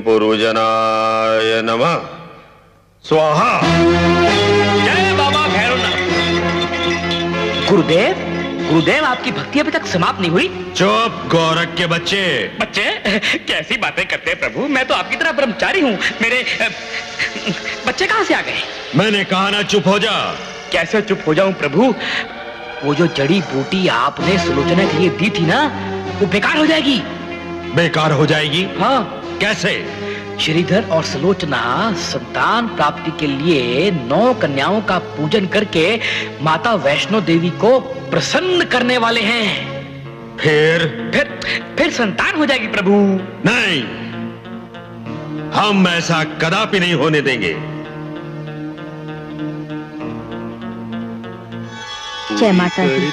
पूर्वजनाय नमः। स्वाहा। जय बाबा भैरवनाथ। गुरुदेव, गुरुदेव आपकी भक्ति अभी तक समाप्त नहीं हुई? चुप गोरख के बच्चे। बच्चे कैसी बातें करते हैं प्रभु, मैं तो आपकी तरह ब्रह्मचारी हूँ। मेरे बच्चे कहाँ से आ गए? मैंने कहा ना चुप हो जा। कैसे चुप हो जाऊं प्रभु? वो जो जड़ी बूटी आपने सुलोचना के लिए दी थी ना, वो बेकार हो जाएगी। बेकार हो जाएगी? हाँ। कैसे? श्रीधर और सुलोचना संतान प्राप्ति के लिए 9 कन्याओं का पूजन करके माता वैष्णो देवी को प्रसन्न करने वाले हैं। फिर संतान हो जाएगी प्रभु। नहीं, हम ऐसा कदापि नहीं होने देंगे। जय माता दी।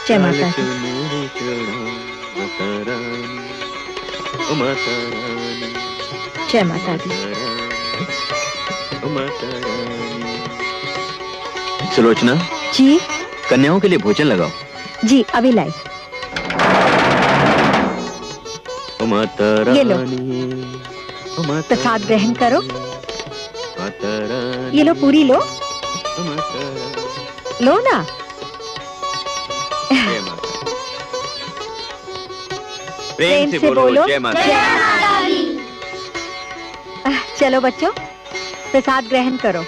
जय माता दी। जय माता दी। सुलोचना जी। कन्याओं के लिए भोजन लगाओ। जी अभी लाई। ये लो, प्रसाद ग्रहण करो। ये लो, पूरी लो। लो ना। प्रेम से बोलो जय माता दी। चलो बच्चों, प्रसाद ग्रहण करो।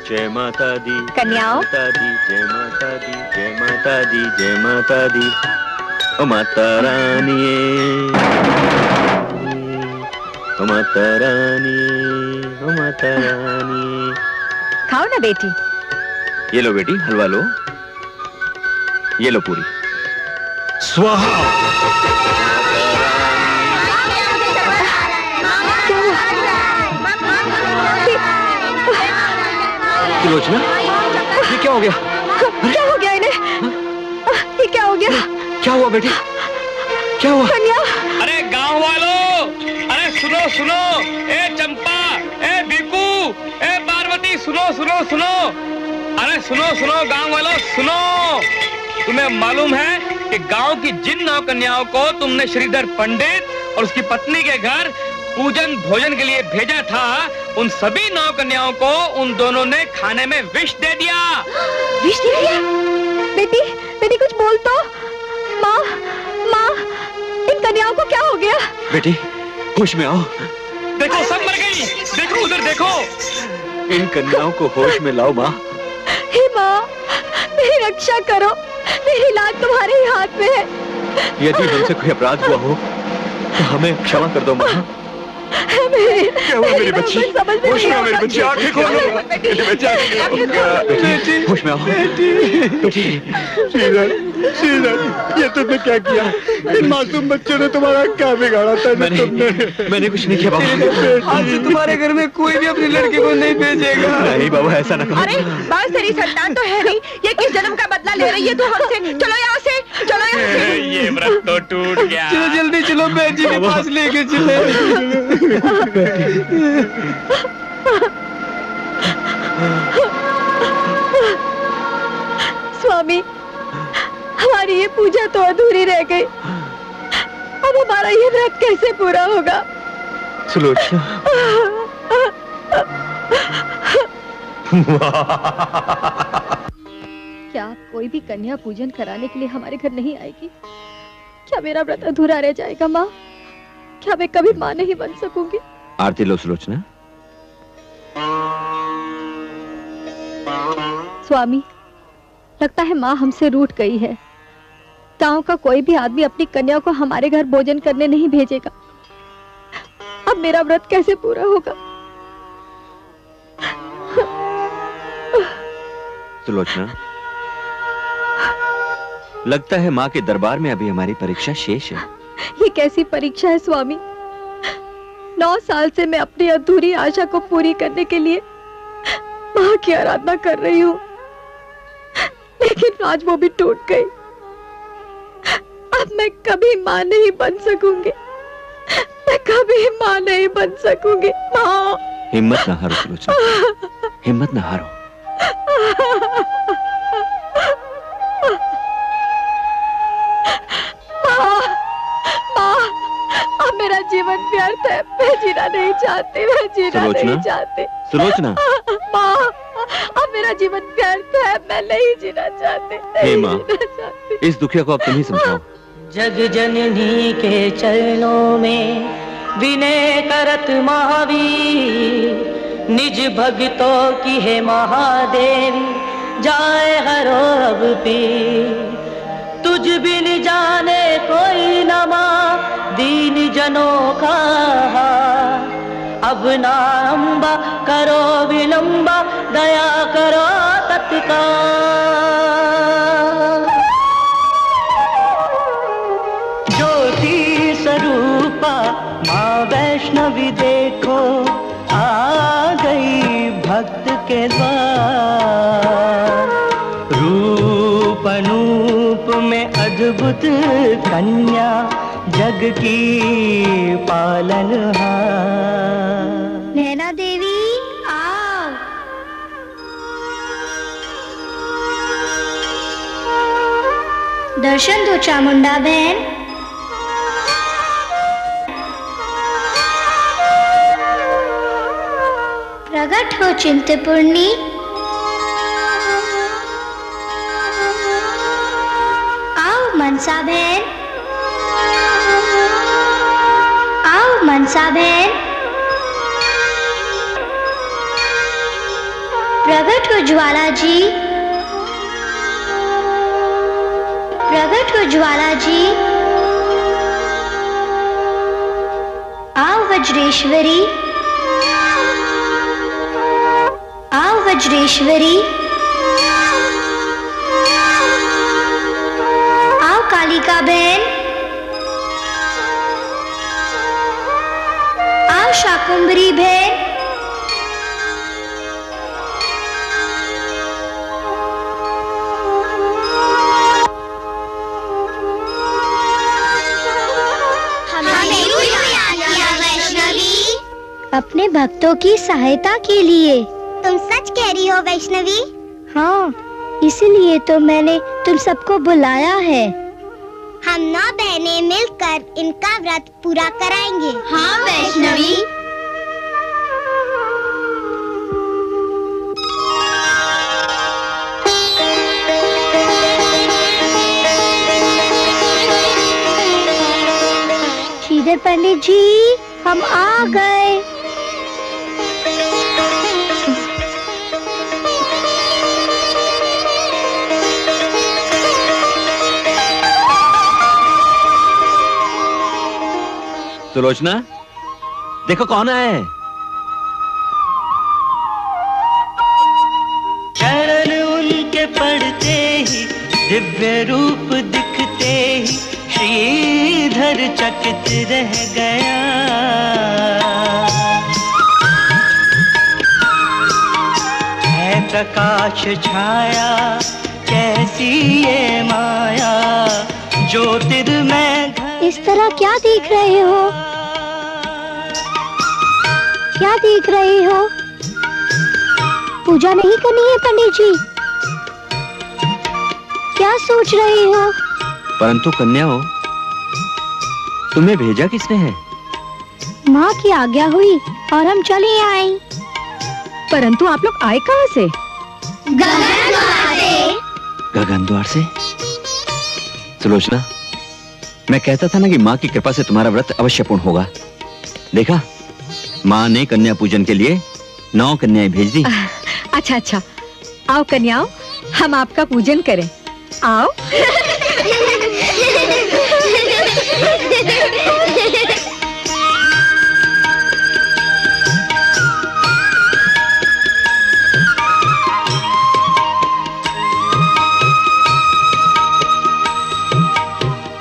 जय माता दी। कन्याओं। माता दी, जय माता दी, जय माता दी, जय माता दी। ओ माता रानी, ओ माता रानी, ओ माता रानी। खाओ ना बेटी। ये लो बेटी, हलवा लो। ये लो पूरी। स्वाहा। सुलोचना, ये क्या हो गया? क्या हो गया इन्हें? ये क्या हो गया? क्या हुआ बेटी? क्या हुआ? कन्या। अरे गांव वालों, अरे सुनो सुनो, ए चंपा, ए बीकू, ए पार्वती, सुनो सुनो सुनो। अरे सुनो सुनो गांव वालों, सुनो। तुम्हें मालूम है कि गांव की जिन 9 कन्याओं को तुमने श्रीधर पंडित और उसकी पत्नी के घर पूजन भोजन के लिए भेजा था, उन सभी 9 कन्याओं को उन दोनों ने खाने में विष दे दिया। विष दे दिया? बेटी, बेटी कुछ बोल तो। माँ, माँ, इन कन्याओं को क्या हो गया? बेटी, होश में आओ। देखो, सब मर गई। देखो, उधर देखो। इन कन्याओं को होश में लाओ माँ। हे माँ, मेरी रक्षा करो। मेरी लाज तुम्हारे ही हाथ में है। यदि हमसे कोई अपराध हुआ हो तो हमें क्षमा कर दो माँ। क्या हुआ मेरी बच्ची? होश में आओ मेरी बच्ची, आंखें खोलो। बेटी, होश में आओ। बेटी, श्रीधर, ये तुमने क्या किया? इन मासूम बच्चों ने तुम्हारा क्या बिगाड़ा था? मैंने कुछ नहीं किया बाबा। आज से तुम्हारे घर में कोई भी अपनी लड़की को नहीं भेजेगा। नहीं बाबा, ऐसा ना करो। अरे बस, तेरी संतान तो है नहीं, ये किस जन्म का बदला ले रही है तू हमसे? चलो यहाँ से, चलो यहाँ से। ये व्रत तो टूट गया। चलो जल्दी चलो, बहन जी के पास लेके चले। स्वामी, हमारी ये पूजा तो अधूरी रह गई। अब हमारा ये व्रत कैसे पूरा होगा? सुलोचना, क्या कोई भी कन्या पूजन कराने के लिए हमारे घर नहीं आएगी? क्या मेरा व्रत अधूरा रह जाएगा माँ? क्या मैं कभी माँ नहीं बन सकूंगी? आरती लो सुलोचना। स्वामी, लगता है माँ हमसे रूठ गई है। गांव का कोई भी आदमी अपनी कन्या को हमारे घर भोजन करने नहीं भेजेगा। अब मेरा व्रत कैसे पूरा होगा? सुलोचना, लगता है माँ के दरबार में अभी हमारी परीक्षा शेष है। ये कैसी परीक्षा है स्वामी? 9 साल से मैं अपनी अधूरी आशा को पूरी करने के लिए माँ की आराधना कर रही हूँ, लेकिन आज वो भी टूट गई। अब मैं कभी माँ नहीं बन सकूंगी। मैं कभी माँ नहीं बन सकूंगी। माँ, हिम्मत ना हारो सुलोचना, हिम्मत ना हारो। अब मेरा जीवन व्यर्थ है। मैं जीना नहीं चाहती, मैं जीना नहीं चाहती। सुलोचना, माँ, अब मेरा जीवन व्यर्थ है। मैं नहीं जीना चाहती। हे माँ, इस दुखिया को अब तुम ही समझाओ। जग जननी के चरणों में विनय करत महावीर, निज भक्तों की है महादेवी, जाए हरो अब पीर। तुझ बिन जाने कोई न माँ, दीन जनों का अब ना अम्बा, करो विलंबा, दया करो तत्काल। ज्योति स्वरूपा माँ वैष्णवी देखो, आ गई भक्त के द्वार। रूप अनूप में अद्भुत कन्या, जग की पालनहार। नैना देवी आओ। दर्शन दो चामुंडा बहन। प्रकट हो चिंतपूर्णी। आओ मनसा बहन, आओ मनसा बहन। प्रकट हो ज्वाला जी, प्रकट हो ज्वाला जी। आओ वज्रेश्वरी, आओ वज्रेश्वरी। आओ कालिका बहन, आओ शाकुंभरी बहन। अपने भक्तों की सहायता के लिए। तुम सच कह रही हो वैष्णवी? हाँ, इसीलिए तो मैंने तुम सबको बुलाया है। हम 9 बहनें मिलकर इनका व्रत पूरा कराएंगे। हाँ वैष्णवी। श्रीधर पंडित जी, हम आ गए। सुलोचना, देखो कौन आया है। चरण उनके पड़ते ही, दिव्य रूप दिखते ही, श्रीधर चकित रह गया। है प्रकाश छाया, कैसी ये माया, ज्योतिर्मय घर। इस तरह क्या देख रहे हो? क्या देख रहे हो? पूजा नहीं करनी है पंडित जी? क्या सोच रहे हो? परंतु कन्याओं, तुम्हें भेजा किसने है? माँ की आज्ञा हुई और हम चले आए। परंतु आप लोग आए कहाँ से? गगन द्वार से। सुलोचना, मैं कहता था ना कि माँ की कृपा से तुम्हारा व्रत अवश्य पूर्ण होगा। देखा, माँ ने कन्या पूजन के लिए 9 कन्याएं भेज दी। अच्छा अच्छा, आओ कन्याओं, हम आपका पूजन करें। आओ।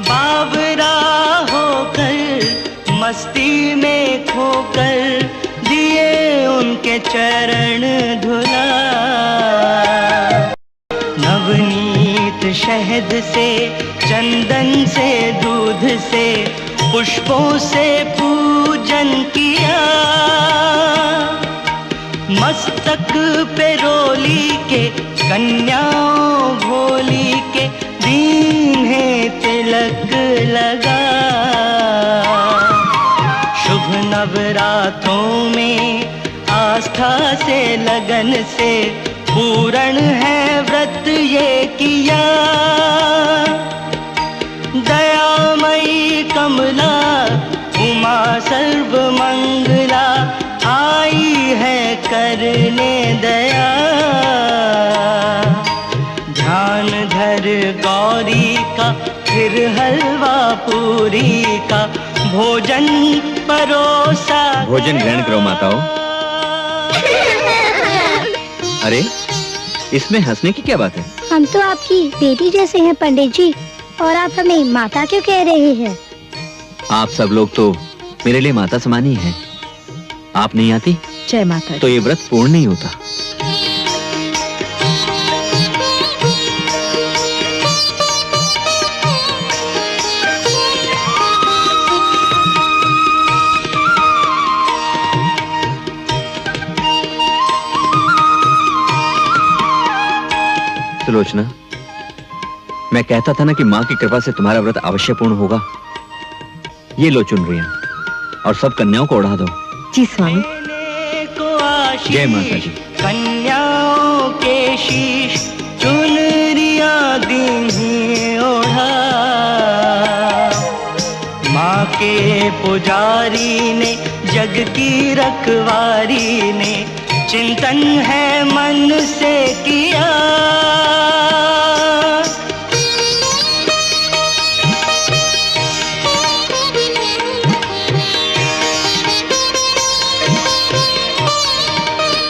बावरा होकर, मस्ती में खोकर, दिए उनके चरण धुला। नवनीत शहद से, चंदन से, दूध से, पुष्पों से पूजन किया। मस्तक पे रोली के, कन्याओं भोली के, दीन्हे तिलक लगा। शुभ नवरात्रों में आस्था से, लगन से, पूर्ण है व्रत ये किया। दयामयी कमला, उमा सर्वमंगला, आई है करने दया। ध्यान धर गौरी का, फिर हलवा पूरी का, भोजन परोसा। भोजन ग्रहण करो माताओं। अरे, इसमें हंसने की क्या बात है? हम तो आपकी बेटी जैसे हैं पंडित जी, और आप हमें माता क्यों कह रहे हैं? आप सब लोग तो मेरे लिए माता समान ही हैं। आप नहीं आती जय माता तो ये व्रत पूर्ण नहीं होता। सुलोचना, मैं कहता था ना कि माँ की कृपा से तुम्हारा व्रत अवश्य पूर्ण होगा। ये लो चुनरियां और सब कन्याओं को ओढ़ा दो। जी स्वामी। जय माता जी। कन्याओं के शीश, चुनरियां दीन्हीं ओढ़ा। माँ के पुजारी ने, जग की रखवारी ने, चिंतन है मन से किया।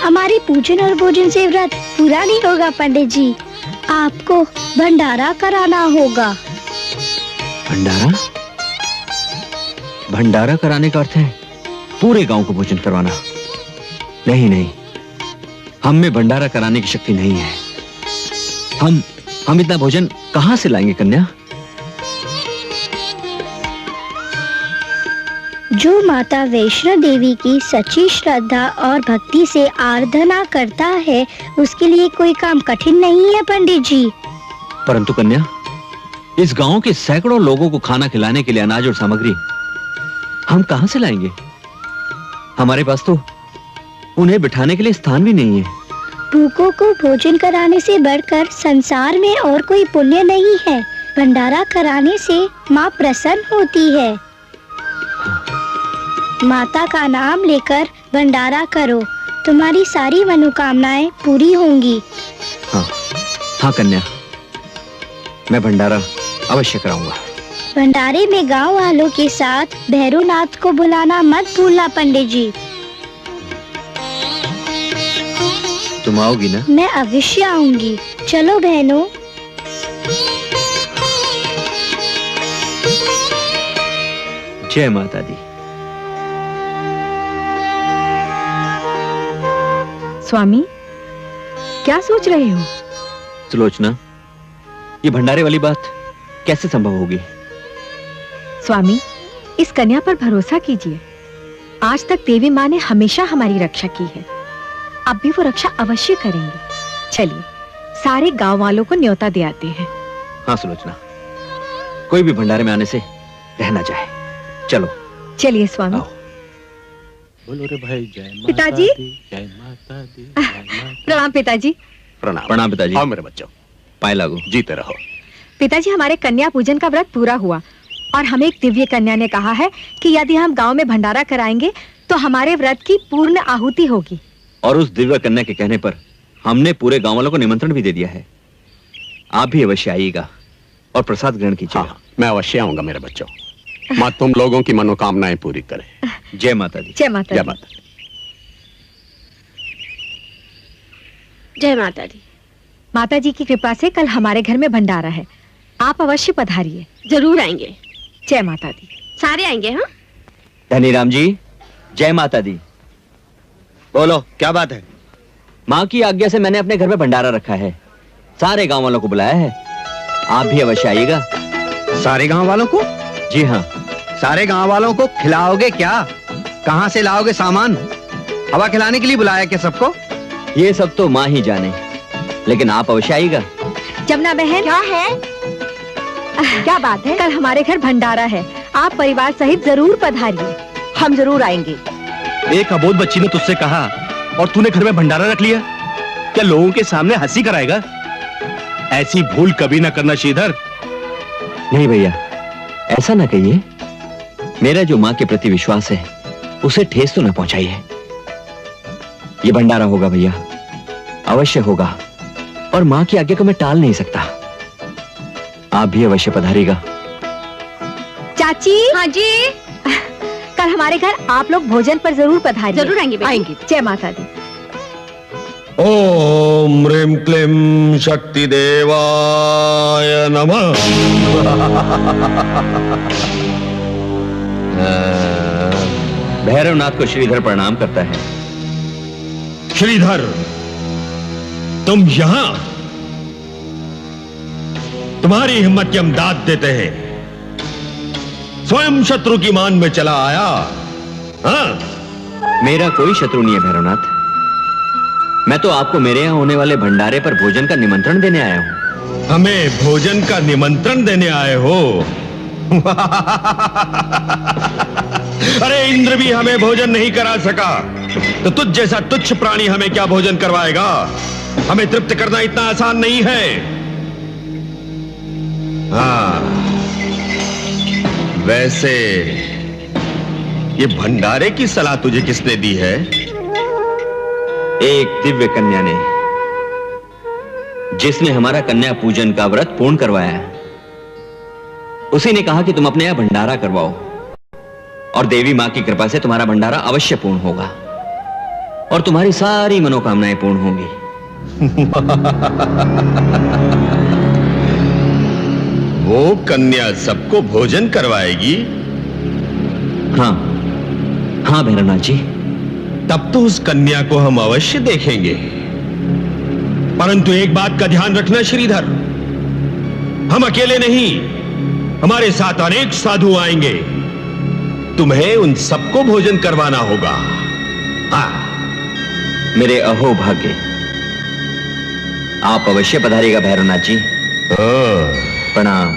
हमारी पूजन और भोजन से व्रत पूरा नहीं होगा पंडित जी, आपको भंडारा कराना होगा। भंडारा? भंडारा कराने का अर्थ है पूरे गांव को भोजन करवाना। नहीं नहीं, हम में भंडारा कराने की शक्ति नहीं है। हम इतना भोजन कहां से लाएंगे कन्या? जो माता वैष्णो देवी की सच्ची श्रद्धा और भक्ति से आराधना करता है, उसके लिए कोई काम कठिन नहीं है पंडित जी। परंतु कन्या, इस गांव के सैकड़ों लोगों को खाना खिलाने के लिए अनाज और सामग्री हम कहां से लाएंगे? हमारे पास तो उन्हें बिठाने के लिए स्थान भी नहीं है। भूखों को भोजन कराने से बढ़कर संसार में और कोई पुण्य नहीं है। भंडारा कराने से माँ प्रसन्न होती है। माता का नाम लेकर भंडारा करो, तुम्हारी सारी मनोकामनाएं पूरी होंगी। हाँ, हाँ कन्या, मैं भंडारा अवश्य कराऊंगा। भंडारे में गांव वालों के साथ भैरवनाथ को बुलाना मत भूलना पंडित जी। तुम आओगी ना? मैं अवश्य आऊंगी। चलो बहनों। जय माता दी। स्वामी, क्या सोच रहे हो? सुलोचना, ये भंडारे वाली बात कैसे संभव होगी? स्वामी, इस कन्या पर भरोसा कीजिए। आज तक देवी माँ ने हमेशा हमारी रक्षा की है, अब भी वो रक्षा अवश्य करेंगे। चलिए, सारे गांव वालों को न्योता दे आते हैं। हाँ सुलोचना, कोई भी भंडारे में आने से रहना चाहे। चलो चलिए स्वामी। बोलो रे भाई, जय पिताजी। जय माता दी, जय माता। प्रणाम पिताजी। प्रणाम। प्रणाम पिताजी। आओ मेरे बच्चों, पाए लागू। जीते रहो। पिताजी, हमारे कन्या पूजन का व्रत पूरा हुआ और हमें एक दिव्य कन्या ने कहा है कि यदि हम गांव में भंडारा कराएंगे तो हमारे व्रत की पूर्ण आहुति होगी। और उस दिव्य कन्या के कहने पर हमने पूरे गांव वालों को निमंत्रण भी दे दिया है। आप भी अवश्य आइएगा और प्रसाद ग्रहण कीजिएगा। हाँ, मैं अवश्य आऊंगा मेरे बच्चों। माँ तुम लोगों की मनोकामनाएं पूरी करे। जय माता दी। जय माता जय दी। माता दी। जय माता दी। माता जी की कृपा से कल हमारे घर में भंडारा है, आप अवश्य पधारिए। जरूर आएंगे। जय माता दी। सारे आएंगे। हाँ, धनीराम जी, जय माता दी। बोलो, क्या बात है? माँ की आज्ञा से मैंने अपने घर में भंडारा रखा है, सारे गांव वालों को बुलाया है। आप भी अवश्य आइएगा। सारे गांव वालों को? जी हाँ। सारे गांव वालों को खिलाओगे क्या? कहाँ से लाओगे सामान? हवा खिलाने के लिए बुलाया क्या सबको? ये सब तो माँ ही जाने, लेकिन आप अवश्य आइएगा। जमुना बहन, क्या है? क्या बात है? कल हमारे घर भंडारा है, आप परिवार सहित जरूर पधारिए। हम जरूर आएंगे। एक अबोध बच्ची ने तुझसे कहा और तूने घर में भंडारा रख लिया। क्या लोगों के सामने हंसी कराएगा? ऐसी भूल कभी ना करना श्रीधर। नहीं भैया, ऐसा ना कहिए। मेरा जो माँ के प्रति विश्वास है उसे ठेस तो ना पहुंचाइए। ये भंडारा होगा भैया, अवश्य होगा, और माँ की आज्ञा को मैं टाल नहीं सकता। आप भी अवश्य पधारिएगा। चाची। हाँ जी। कल हमारे घर आप लोग भोजन पर जरूर पधारिए। जरूर आएंगे। आएंगे। जय माता दी। ओम ह्रीं क्लीं शक्ति देवाय नमः। भैरवनाथ को श्रीधर प्रणाम करता है। श्रीधर, तुम यहां? तुम्हारी हिम्मत की हम दाद देते हैं। स्वयं शत्रु की मान में चला आया। हाँ? मेरा कोई शत्रु नहीं है भैरवनाथ। मैं तो आपको मेरे यहाँ होने वाले भंडारे पर भोजन का निमंत्रण देने आया हूँ। हमें भोजन का निमंत्रण देने आए हो? अरे इंद्र भी हमें भोजन नहीं करा सका, तो तुझ जैसा तुच्छ प्राणी हमें क्या भोजन करवाएगा? हमें तृप्त करना इतना आसान नहीं है। हाँ, वैसे ये भंडारे की सलाह तुझे किसने दी है? एक दिव्य कन्या ने, जिसने हमारा कन्या पूजन का व्रत पूर्ण करवाया। उसी ने कहा कि तुम अपने यहां भंडारा करवाओ और देवी मां की कृपा से तुम्हारा भंडारा अवश्य पूर्ण होगा और तुम्हारी सारी मनोकामनाएं पूर्ण होंगी। वो कन्या सबको भोजन करवाएगी? हाँ, हाँ भैरवनाथ जी। तब तो उस कन्या को हम अवश्य देखेंगे। परंतु एक बात का ध्यान रखना श्रीधर, हम अकेले नहीं, हमारे साथ अनेक साधु आएंगे। तुम्हें उन सबको भोजन करवाना होगा। हाँ। मेरे अहो भाग्य, आप अवश्य पधारिएगा भैरवनाथ जी। प्रणाम।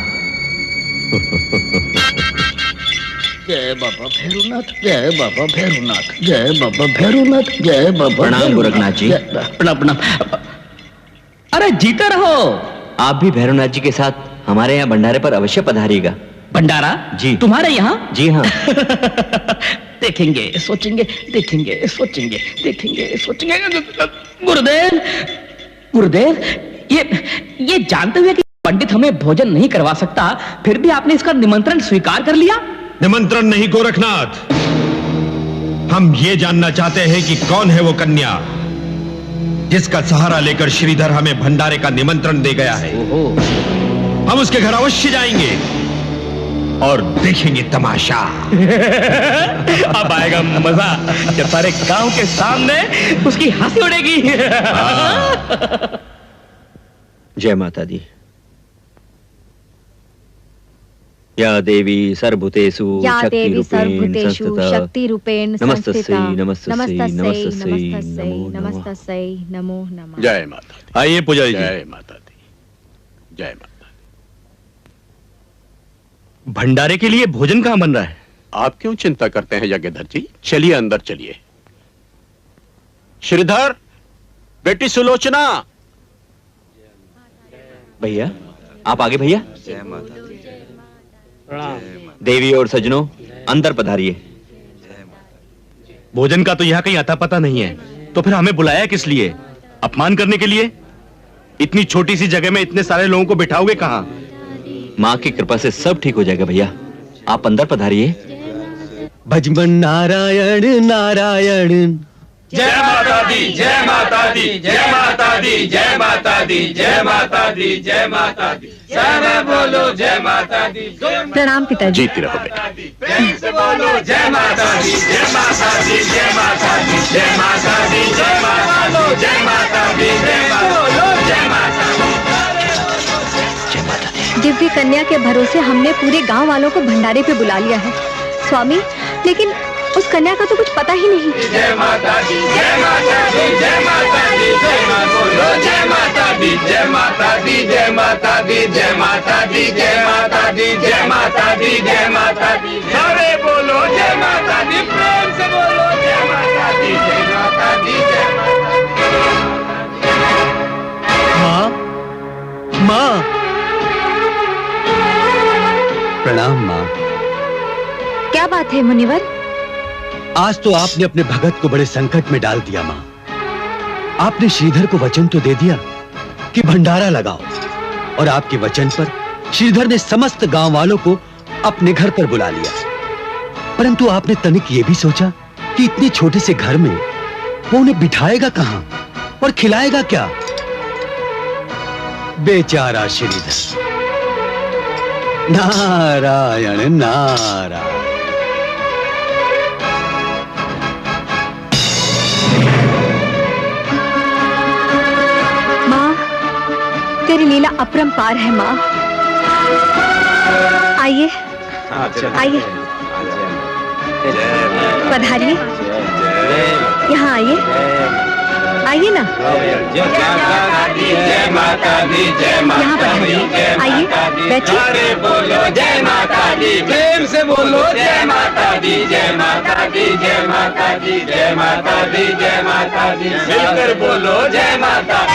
जय बाबा भैरवनाथ, जय बाबा भैरवनाथ, जय बाबा भैरवनाथ, जय बाबा। प्रणाम गोरखनाथ जी। प्रणाम प्रणाम। अरे जीते रहो। आप भी भैरवनाथ जी के साथ हमारे यहाँ भंडारे पर अवश्य पधारिएगा। भंडारा? जी। तुम्हारे यहाँ? जी हाँ। देखेंगे, सोचेंगे, देखेंगे, सोचेंगे, देखेंगे, सोचेंगे। गुरुदेव, गुरुदेव, ये जानते हुए कि पंडित हमें भोजन नहीं करवा सकता, फिर भी आपने इसका निमंत्रण स्वीकार कर लिया? निमंत्रण नहीं गोरखनाथ, हम ये जानना चाहते हैं कि कौन है वो कन्या जिसका सहारा लेकर श्रीधर हमें भंडारे का निमंत्रण दे गया है। हम उसके घर अवश्य जाएंगे और देखेंगे तमाशा। अब आएगा मजा जब सारे गांव के सामने उसकी हंसी उड़ेगी। जय माता दी। या देवी सर्वभूतेषु या देवी सर्वभूतेषु शक्तिरूपेण शक्तिरूपेण नमस्तस्यै, संस्थिता। नमस्तस्यै, नमस्तस्यै, नमस्तस्यै, नमस्तस्यै, नमो नमः। जय माता दी। आइए पुजारी जी। जय माता दी, जय माता दी। भंडारे के लिए भोजन कहाँ बन रहा है? आप क्यों चिंता करते हैं यज्ञधर जी? चलिए अंदर चलिए। श्रीधर, बेटी सुलोचना। भैया आप आगे भैया। देवी और सजनों अंदर पधारिए। भोजन का तो यहाँ कहीं अता पता नहीं है, तो फिर हमें बुलाया किस लिए? अपमान करने के लिए? इतनी छोटी सी जगह में इतने सारे लोगों को बिठाओगे कहाँ? माँ की कृपा से सब ठीक हो जाएगा भैया, आप अंदर पधारिए। भजमन नारायण नारायण। जय माता दी, जय माता दी, जय माता दी, जय माता दी, जय माता दी, जय माता दी। जय बोलो जय माता दी। प्रणाम पिताजी। जीती रहो बेटा। प्रेम से बोलो जय माता दी, जय माता दी, जय माता दी, जय माता दी, जय माता दी, जय माता दी, जय बोलो जय माता दी। दिव्य कन्या के भरोसे हमने पूरे गांव वालों को भंडारे पे बुला लिया है स्वामी, लेकिन उस कन्या का तो कुछ पता ही नहीं। जय माता दी, जय माता दी, जय माता दी, जय बोलो जय माता दी, जय माता दी, जय माता दी, जय माता दी, जय माता दी, जय माता दी, जय माता दी। सारे बोलो जय माता दी, प्रेम से बोलो जय माता दी, जय माता दी, जय माँ, माँ। प्रणाम माँ। क्या बात है मुनिवर? आज तो आपने अपने भगत को बड़े संकट में डाल दिया माँ। आपने श्रीधर को वचन तो दे दिया कि भंडारा लगाओ, और आपके वचन पर श्रीधर ने समस्त गांव वालों को अपने घर पर बुला लिया। परंतु आपने तनिक ये भी सोचा कि इतने छोटे से घर में वो उन्हें बिठाएगा कहां और खिलाएगा क्या? बेचारा श्रीधर। नारायण नारायण। तेरी लीला अपरंपार है माँ। आइए आइए, पधारिए, यहाँ आइए, आइए ना। जय माता दी, जय यहाँ पधारिए, आइए बैठिए। बोलो जय माता दी, प्रेम से बोलो जय माता दी, जय माता दी, जय माता दी, जय माता दी, जय माता दी। मिलकर बोलो जय माता।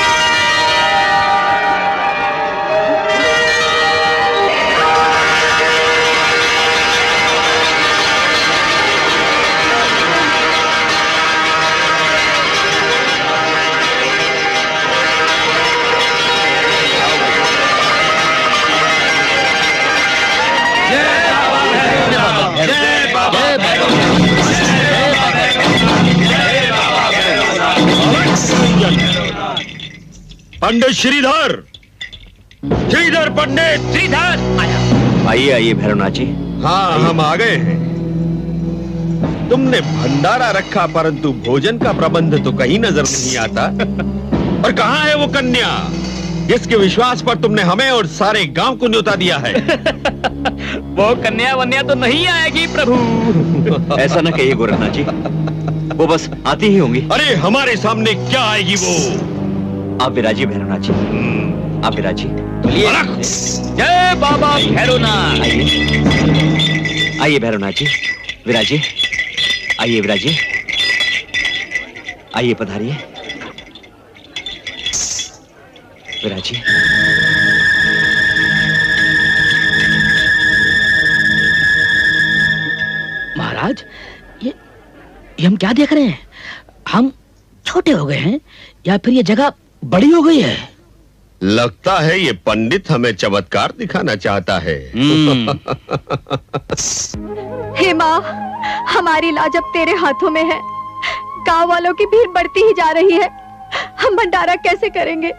पंडित श्रीधर, श्रीधर पंडित, श्रीधर। आइए आइए भैरवनाथ जी। हाँ हम आ गए हैं। तुमने भंडारा रखा परंतु भोजन का प्रबंध तो कहीं नजर नहीं आता। और कहाँ है वो कन्या जिसके विश्वास पर तुमने हमें और सारे गांव को न्योता दिया है? वो कन्या वन्या तो नहीं आएगी प्रभु। ऐसा ना कहिए गोरखनाथ जी, वो बस आती ही होंगी। अरे हमारे सामने क्या आएगी वो? आप विराजिए भैरवनाथ जी, आप विराजिए। जय बाबा भैरवनाथ। आइए भैरवनाथ जी, विराजिए। आइए विराज जी, आइए पधारिए। विराज जी, महाराज ये हम क्या देख रहे हैं? हम छोटे हो गए हैं या फिर ये जगह बड़ी हो गई है? लगता है ये पंडित हमें चमत्कार दिखाना चाहता है। हे माँ, हमारी लाज अब तेरे हाथों में है। गांव वालों की भीड़ बढ़ती ही जा रही है। हम भंडारा कैसे करेंगे?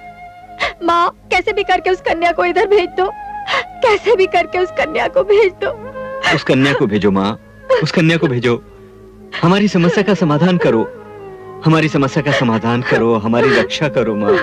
माँ, कैसे भी करके उस कन्या को इधर भेज दो। कैसे भी करके उस कन्या को भेज दो। उस कन्या को भेजो माँ, उस कन्या को भेजो। हमारी समस्या का समाधान करो, हमारी समस्या का समाधान करो, हमारी रक्षा करो माँ।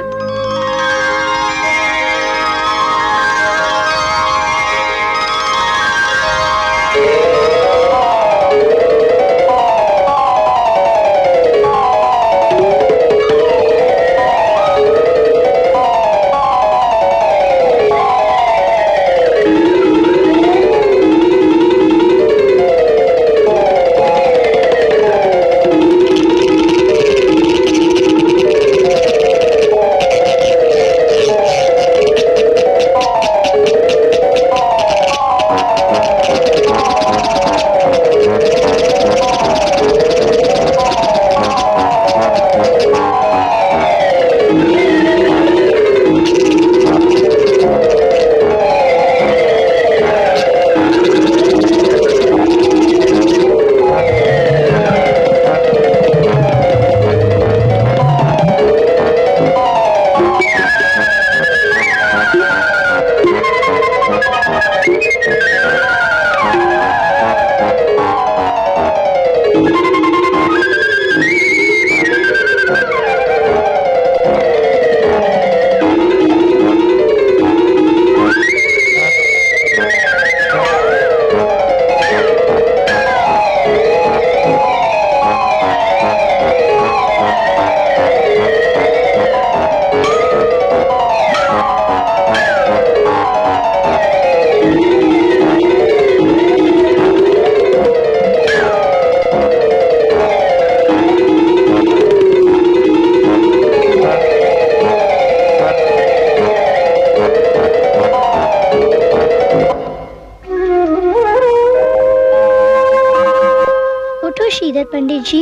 श्रीधर पंडित जी,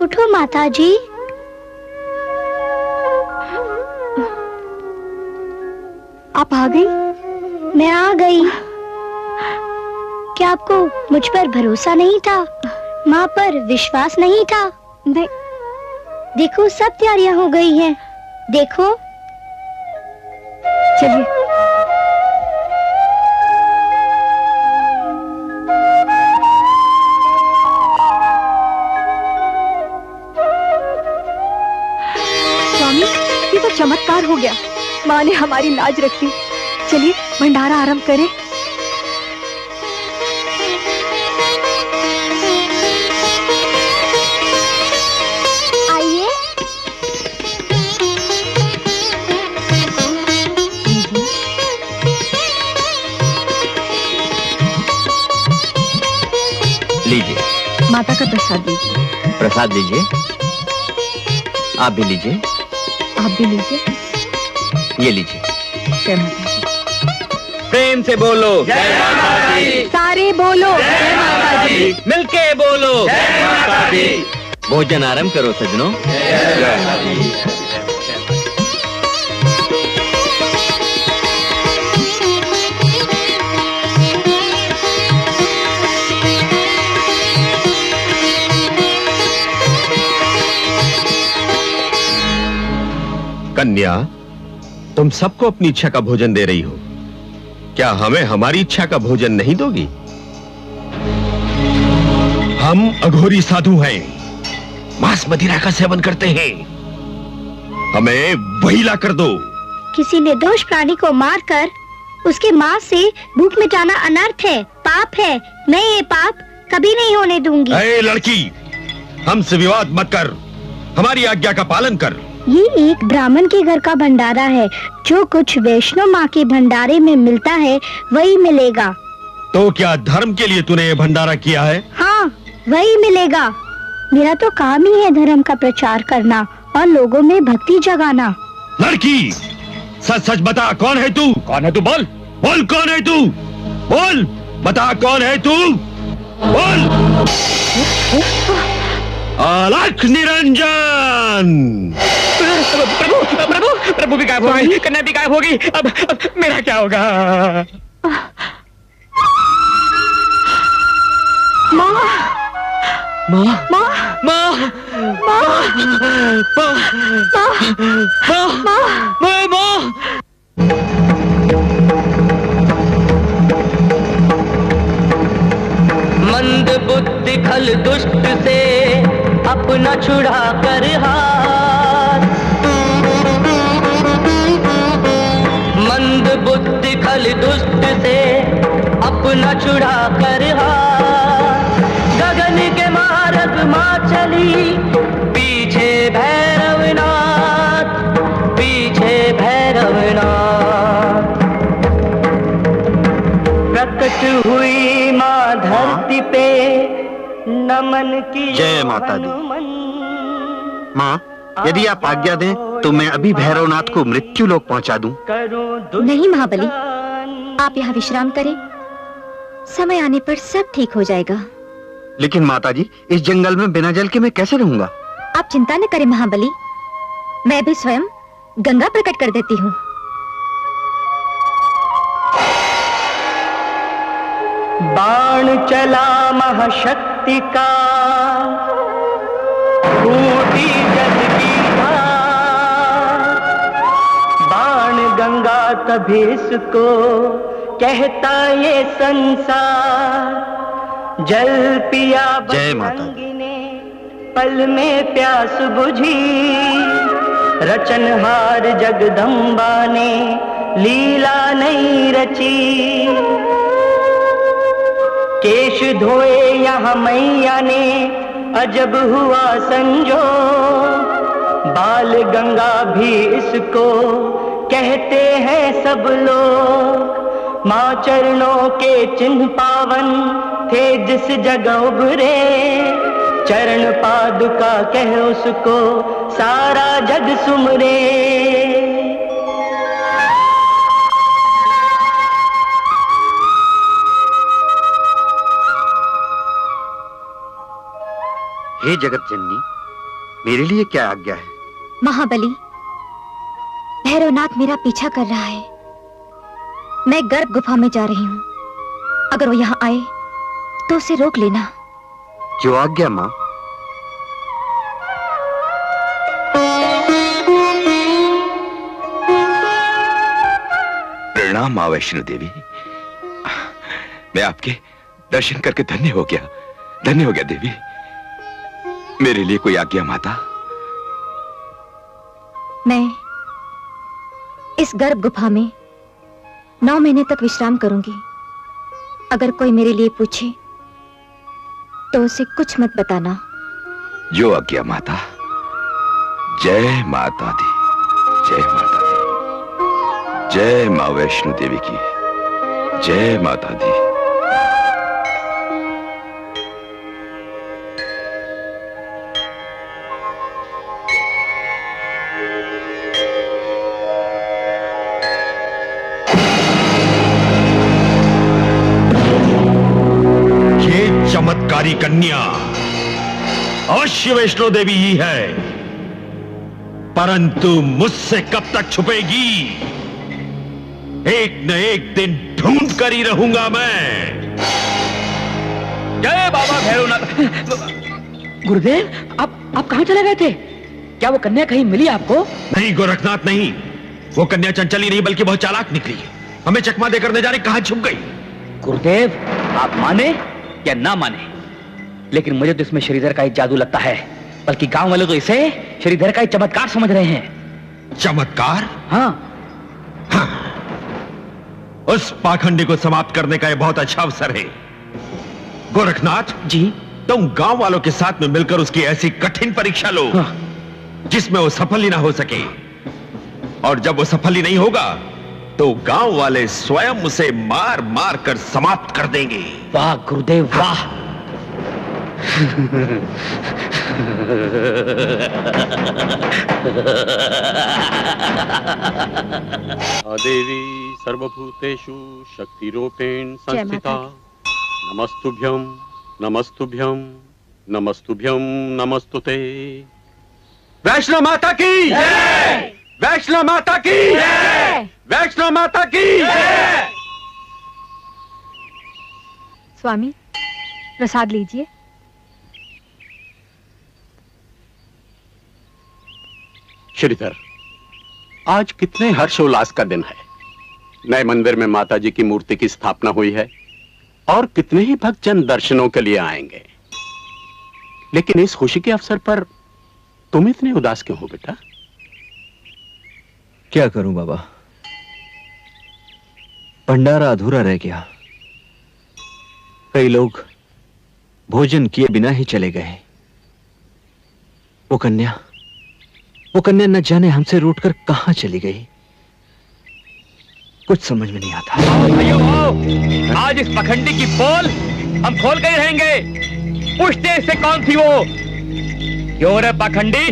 उठो माता जी। आप आ गई? मैं आ गई। क्या आपको मुझ पर भरोसा नहीं था? माँ पर विश्वास नहीं था? नहीं। देखो सब तैयारियां हो गई हैं। देखो। चलिए। चमत्कार हो गया। माँ ने हमारी लाज रख दी। चलिए भंडारा आरंभ करें। आइए। लीजिए। माता का प्रसाद लीजिए। प्रसाद लीजिए। आप भी लीजिए। आप भी लीजिए। ये लीजिए। जय माता दी। प्रेम से बोलो जय माता दी। सारे बोलो जय माता दी। मिलके बोलो जय माता दी। भोजन आरंभ करो सज्जनों। जय माता दी। कन्या, तुम सबको अपनी इच्छा का भोजन दे रही हो, क्या हमें हमारी इच्छा का भोजन नहीं दोगी? हम अघोरी साधु हैं, मांस मदिरा का सेवन करते हैं, हमें वही ला कर दो। किसी निर्दोष प्राणी को मारकर उसके मांस से भूख मिटाना अनर्थ है, पाप है। मैं ये पाप कभी नहीं होने दूंगी। ऐ लड़की, हमसे विवाद मत कर, हमारी आज्ञा का पालन कर। ये एक ब्राह्मण के घर का भंडारा है। जो कुछ वैष्णो माँ के भंडारे में मिलता है वही मिलेगा। तो क्या धर्म के लिए तूने ये भंडारा किया है? हाँ, वही मिलेगा। मेरा तो काम ही है धर्म का प्रचार करना और लोगों में भक्ति जगाना। लड़की, सच सच बता, कौन है तू? कौन है तू? बोल बोल, कौन है तू? बोल, बता कौन है तू? बोल। अलख निरंजन। प्रभु प्रभु प्रभु भी गायब हो गई, कन्या भी गायब होगी। अब मेरा क्या होगा? माँ माँ माँ माँ माँ माँ माँ मंद बुद्धि खल दुष्ट से अपना छुड़ा कर हाथ। मंद बुद्धि खल दुष्ट से अपना छुड़ा कर हाथ। गगन के मार्ग माँ चली, पीछे भैरवनाथ, पीछे भैरवनाथ। प्रकट हुई माँ धरती पे, नमन की जय माता दी। माँ, यदि आप आज्ञा दें तो मैं अभी भैरवनाथ को मृत्यु लोक पहुंचा दूं। नहीं महाबली, आप यहाँ विश्राम करें, समय आने पर सब ठीक हो जाएगा। लेकिन माता जी, इस जंगल में बिना जल के मैं कैसे रहूंगा? आप चिंता न करें महाबली, मैं भी स्वयं गंगा प्रकट कर देती हूँ। बाण चला महाशक्ति का, फूटी जग की धार। बाण गंगा तभी इसको कहता ये संसार। जल पिया बजरंगी ने, पल में प्यास बुझी। रचनहार जगदम्बा ने लीला नहीं रची। केश धोए यहाँ मैया ने, अजब हुआ संजो। बाल गंगा भी इसको कहते हैं सब लोग। माँ चरणों के चिन्ह पावन थे जिस जगह उभरे। चरण पादुका कह उसको सारा जग सुमरे। हे जगत जननी, मेरे लिए क्या आज्ञा है? महाबली, भैरवनाथ मेरा पीछा कर रहा है। मैं गर्भ गुफा में जा रही हूँ। अगर वो यहाँ आए तो उसे रोक लेना। जो आज्ञा माँ। प्रणाम माँ वैष्णो देवी। मैं आपके दर्शन करके धन्य हो गया, धन्य हो गया देवी। मेरे लिए कोई आज्ञा माता? मैं इस गर्भ गुफा में 9 महीने तक विश्राम करूंगी। अगर कोई मेरे लिए पूछे तो उसे कुछ मत बताना। जो आज्ञा माता। जय माता दी, जय माता दी। जय माँ वैष्णो देवी की जय माता दी। चमत्कारी कन्या अवश्य वैष्णो देवी ही है, परंतु मुझसे कब तक छुपेगी? एक न एक दिन ढूंढ कर ही रहूंगा मैं। जय बाबा भैरवनाथ। गुरुदेव, आप कहां चले गए थे? क्या वो कन्या कहीं मिली आपको? नहीं गोरखनाथ, नहीं। वो कन्या चंचली नहीं बल्कि बहुत चालाक निकली। हमें चकमा देकर न जाने कहां छुप गई। गुरुदेव, आप माने या ना माने, लेकिन मुझे तो इसमें श्रीधर का ही जादू लगता है। बल्कि गांव वाले तो इसे श्रीधर का ही चमत्कार समझ रहे हैं। चमत्कार? हाँ। उस पाखंडी को समाप्त करने का यह बहुत अच्छा अवसर है। गोरखनाथ जी, तुम गांव वालों के साथ में मिलकर उसकी ऐसी कठिन परीक्षा लो। हाँ। जिसमें वो सफल ही ना हो सके। और जब वो सफल ही नहीं होगा तो गांव वाले स्वयं उसे मार मार कर समाप्त कर देंगे। वाह गुरुदेव वाह। देवी सर्वभूतेषु शक्तिरूपेण संस्थिता नमस्तुभ्यं नमस्तुभ्यं नमस्तुभ्यं नमस्तुते। वैष्णो माता की जय! वैष्णो माता की जय! वैष्णो माता की जय! स्वामी प्रसाद लीजिए। श्रीधर, आज कितने हर्षोल्लास का दिन है। नए मंदिर में माताजी की मूर्ति की स्थापना हुई है और कितने ही भक्तजन दर्शनों के लिए आएंगे। लेकिन इस खुशी के अवसर पर तुम इतने उदास क्यों हो बेटा? क्या करूं बाबा, भंडारा अधूरा रह गया। कई लोग भोजन किए बिना ही चले गए। वो कन्या न जाने हमसे रूठकर कहां चली गई, कुछ समझ में नहीं आता। आज इस पखंडी की पोल हम खोल कर ही रहेंगे। पूछते इससे कौन थी वो? क्यों रे पखंडी,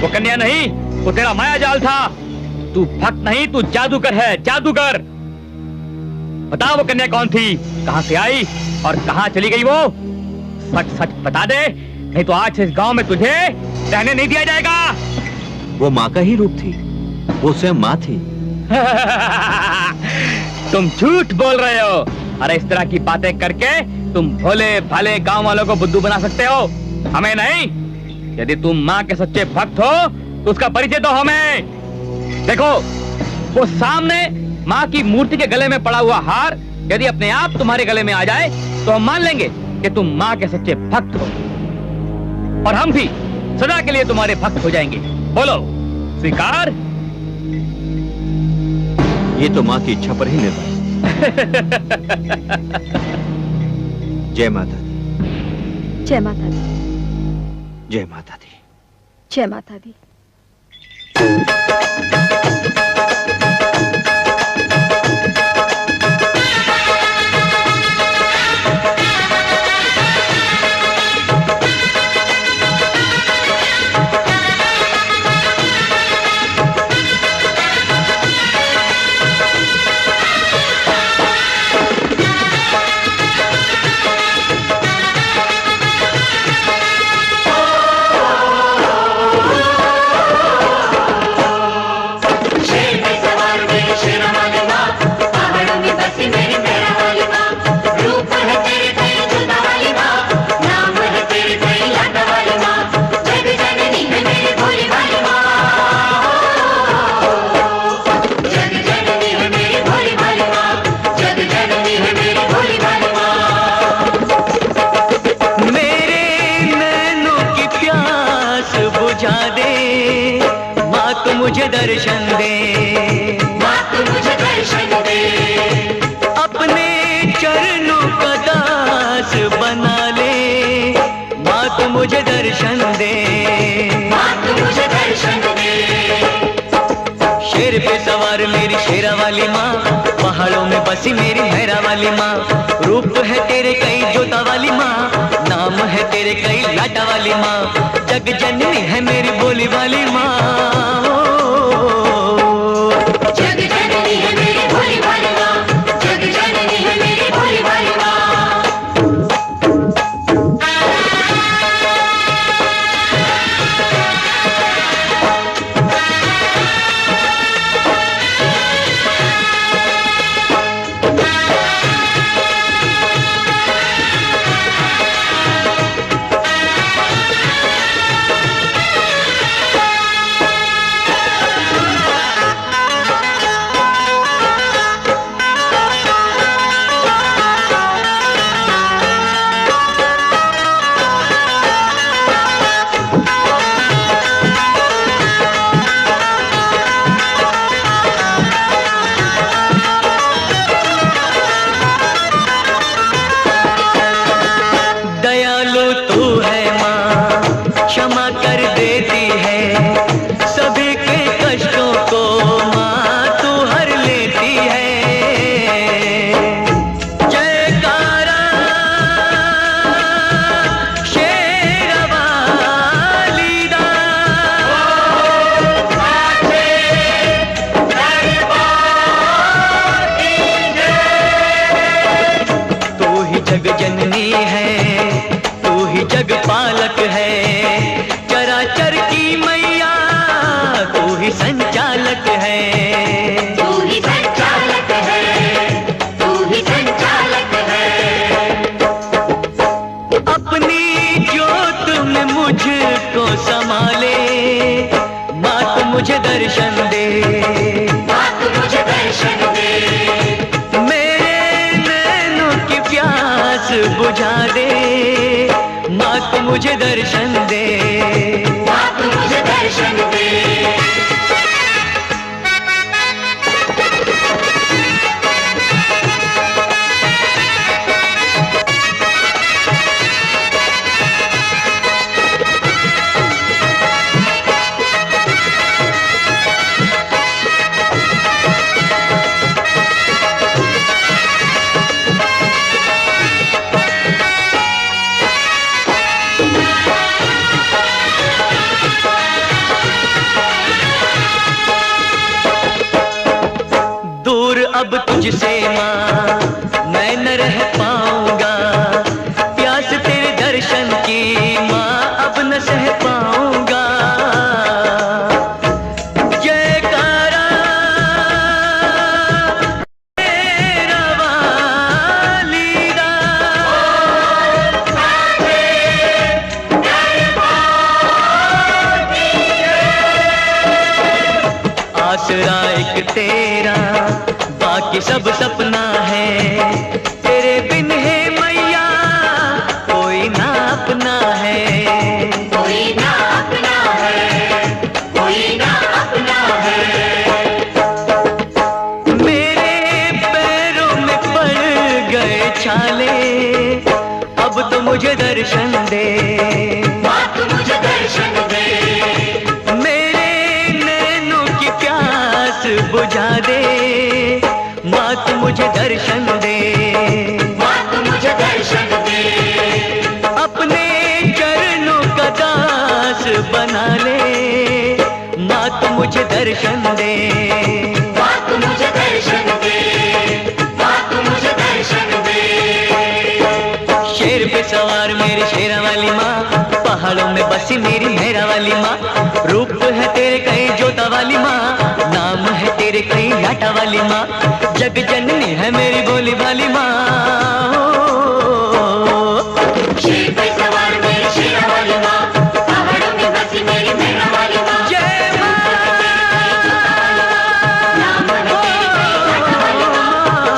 वो कन्या नहीं, वो तेरा माया जाल था। तू भक्त नहीं, तू जादूगर है, जादूगर। बता वो कन्या कौन थी, कहां से आई और कहां चली गई वो? सच सच बता दे, नहीं तो आज इस गांव में तुझे रहने नहीं दिया जाएगा। वो माँ का ही रूप थी, वो स्वयं माँ थी। तुम झूठ बोल रहे हो। अरे इस तरह की बातें करके तुम भोले भाले गांव वालों को बुद्धू बना सकते हो, हमें नहीं। यदि तुम माँ के सच्चे भक्त हो तो उसका परिचय दो हमें। देखो वो सामने माँ की मूर्ति के गले में पड़ा हुआ हार यदि अपने आप तुम्हारे गले में आ जाए तो हम मान लेंगे कि तुम माँ के सच्चे भक्त हो, और हम भी सदा के लिए तुम्हारे भक्त हो जाएंगे। बोलो स्वीकार? ये तो माँ की इच्छा पर ही निर्भर। जय माता दी। जय माता दी। जय माता दी। जय माता दी। मुझे दर्शन दे, माँ तू मुझे दर्शन दे, अपने चरणों का दास बना ले। माँ तू मुझे दर्शन दे, माँ तू मुझे दर्शन दे। शेर पे सवार मेरी शेरा वाली माँ, पहाड़ों में बसी मेरी मेहरा वाली माँ। रूप है तेरे कई जोता वाली माँ, नाम है तेरे कई लाटा वाली माँ। जग जननी है मेरी बोली वाली माँ, जग जननी है मेरी भोली भाली माँ, जग जननी है मेरी भोली भाली माँ। जननी है, तू ही जग पालक है, चराचर की मैया तू ही संचालक है, तू ही संचालक है, तू ही संचालक है। अपनी जोत में मुझको संभाले, माँ तू मुझे दर्शन दे, माँ तू मुझे दर्शन दे, मेरे नैनों की प्यास बुझा दे, माँ तू मुझे दर्शन दे, माँ तू मुझे दर्शन दे। अब तुझसे माँ मैं न रह पाऊंगा, प्यास तेरे दर्शन की माँ अब न सह पाऊंगा। जयकारा तेरा वालिदा, आसरा एक तेरा बाकी सब सपना है, तेरे बिन है मैया कोई ना अपना है, कोई ना अपना है, कोई ना अपना है। मेरे पैरों में पड़ गए छाले, अब तो मुझे दर्शन दे, माँ तू मुझे दर्शन दे, मेरे नैनों की प्यास बुझा दे, माँ तू मुझे दर्शन दे, माँ तू मुझे दर्शन दे, अपने चरणों का दास बना ले, माँ तू मुझे दर्शन दे, माँ तू मुझे दर्शन दे, माँ तू मुझे दर्शन दे। शेर पे सवार मेरी शेरा वाली माँ, पहाड़ों में बसी मेरी मेरा वाली माँ, रूप है तेरे कहीं जोता वाली माँ, नाम है तेरे कहीं लाटा वाली माँ, जग जननी है मेरी बोली वाली माँ। शेर पे सवार मेरी शेरा वाली माँ, पहाड़ों में बसी मेरी मेरा वाली माँ, जय माँ, नाम है तेरे कहीं लाटा वाली माँ,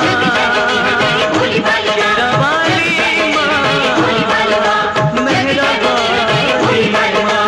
जग जननी है मेरी बोली वाली माँ, शेरा वाली माँ, बोली वाली माँ, मेरा बोली वाली माँ।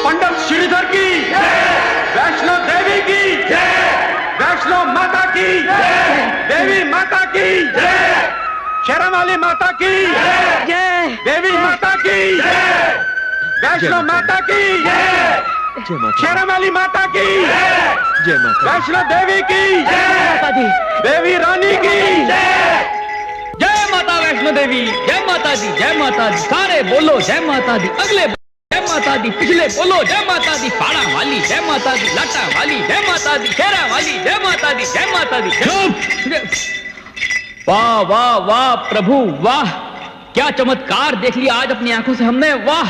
पंडित श्रीधर की वैष्णो देवी की वैष्णो माता की देवी माता की शेरा वाली माता की देवी माता की वैष्णो माता की शेरा वाली माता की वैष्णो देवी की देवी रानी की जय माता वैष्णो देवी, जय माता दी, जय माता दी, सारे बोलो जय माता दी, अगले जय माता दी, पिछले बोलो जय माता दी, फाड़ा वाली जय माता दी, लाटा वाली जय माता दी, शेरा वाली जय माता दी, जय माता दी। वाह वाह वाह प्रभु वाह, क्या चमत्कार देख लिया आज अपनी आंखों से हमने, वाह।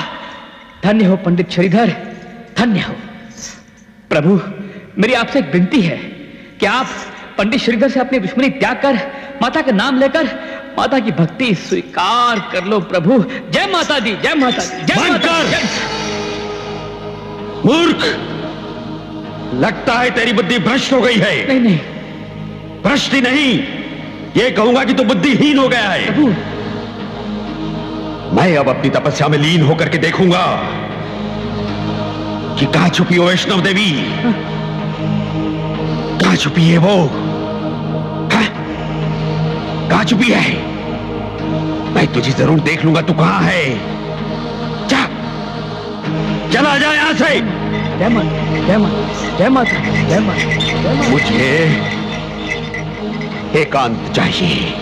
धन्य हो पंडित श्रीधर, धन्य हो। प्रभु मेरी आपसे एक विनती है कि आप पंडित श्रीधर से अपनी दुश्मनी त्याग कर माता का नाम लेकर माता की भक्ति स्वीकार कर लो प्रभु। जय माता दी, जय माता दी, जय माता दी। मूर्ख, लगता है तेरी बुद्धि भ्रष्ट हो गई है। नहीं नहीं, भ्रष्ट ही नहीं, ये कहूंगा कि तू बुद्धिहीन हो गया है। प्रभु मैं अब अपनी तपस्या में लीन होकर के देखूंगा कि कहां छुपी हो वैष्णव देवी, कहां छुपी है वो, कहां छुपी है। तुझे जरूर देख लूंगा तू कहां है। जा, चला जा यहां से। जय माता, जय माता, जय माता, जय माता। मुझे एकांत चाहिए।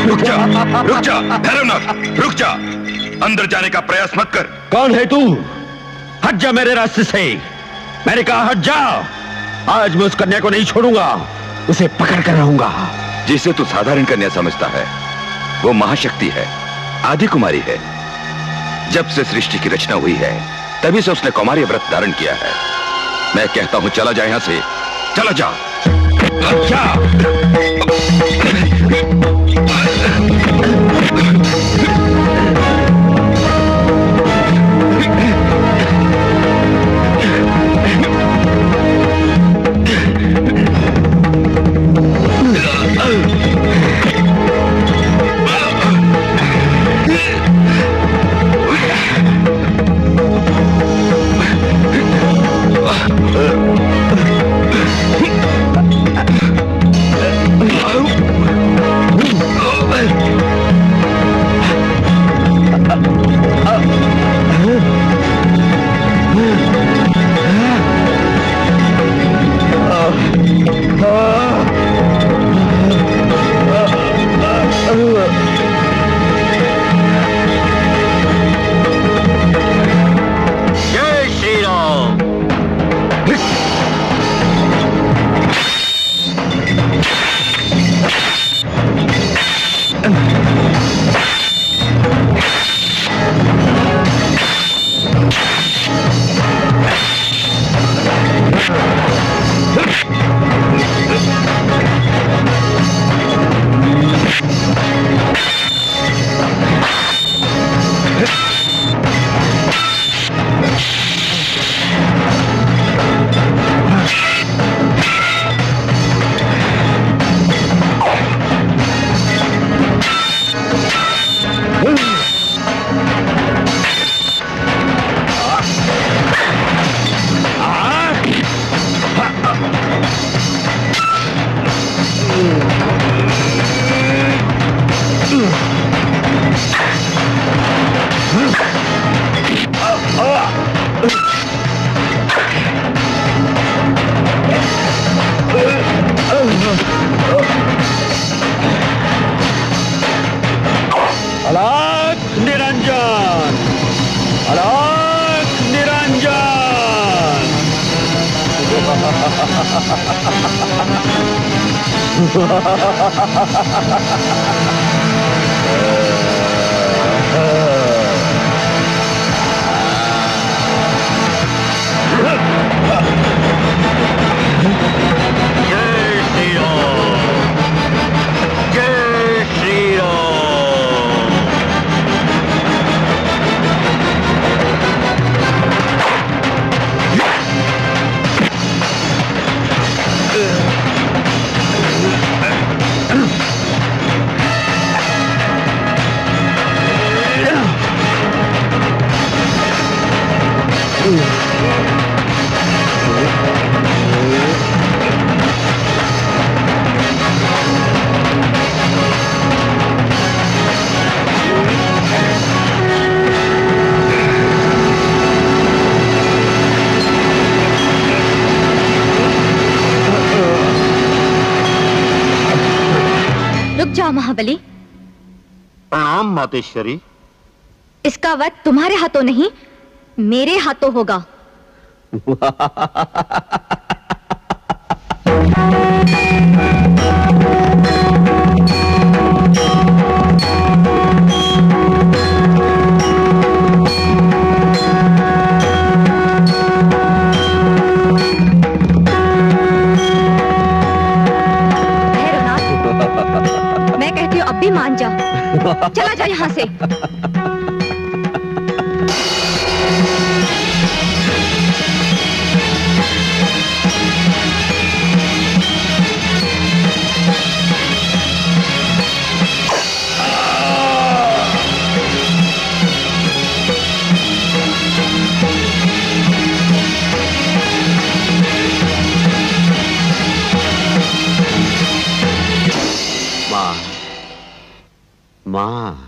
रुक जा भैरवनाथ, रुक जा। अंदर जाने का प्रयास मत कर। कौन है तू? हट जा मेरे रास्ते से। मैंने कहा हट जा। आज मैं उस कन्या को नहीं छोड़ूंगा, उसे पकड़ कर रहूंगा। जिसे तू साधारण कन्या समझता है वो महाशक्ति है, आदि कुमारी है। जब से सृष्टि की रचना हुई है तभी से उसने कौमार्य व्रत धारण किया है। मैं कहता हूं चला जा यहां से, चला जा। रुक जाओ महाबली। प्रणाम मातेश्वरी। इसका वध तुम्हारे हाथों नहीं, मेरे हाथों होगा। मैं कहती हूँ अब भी मान जा। चला जा यहाँ से। माँ,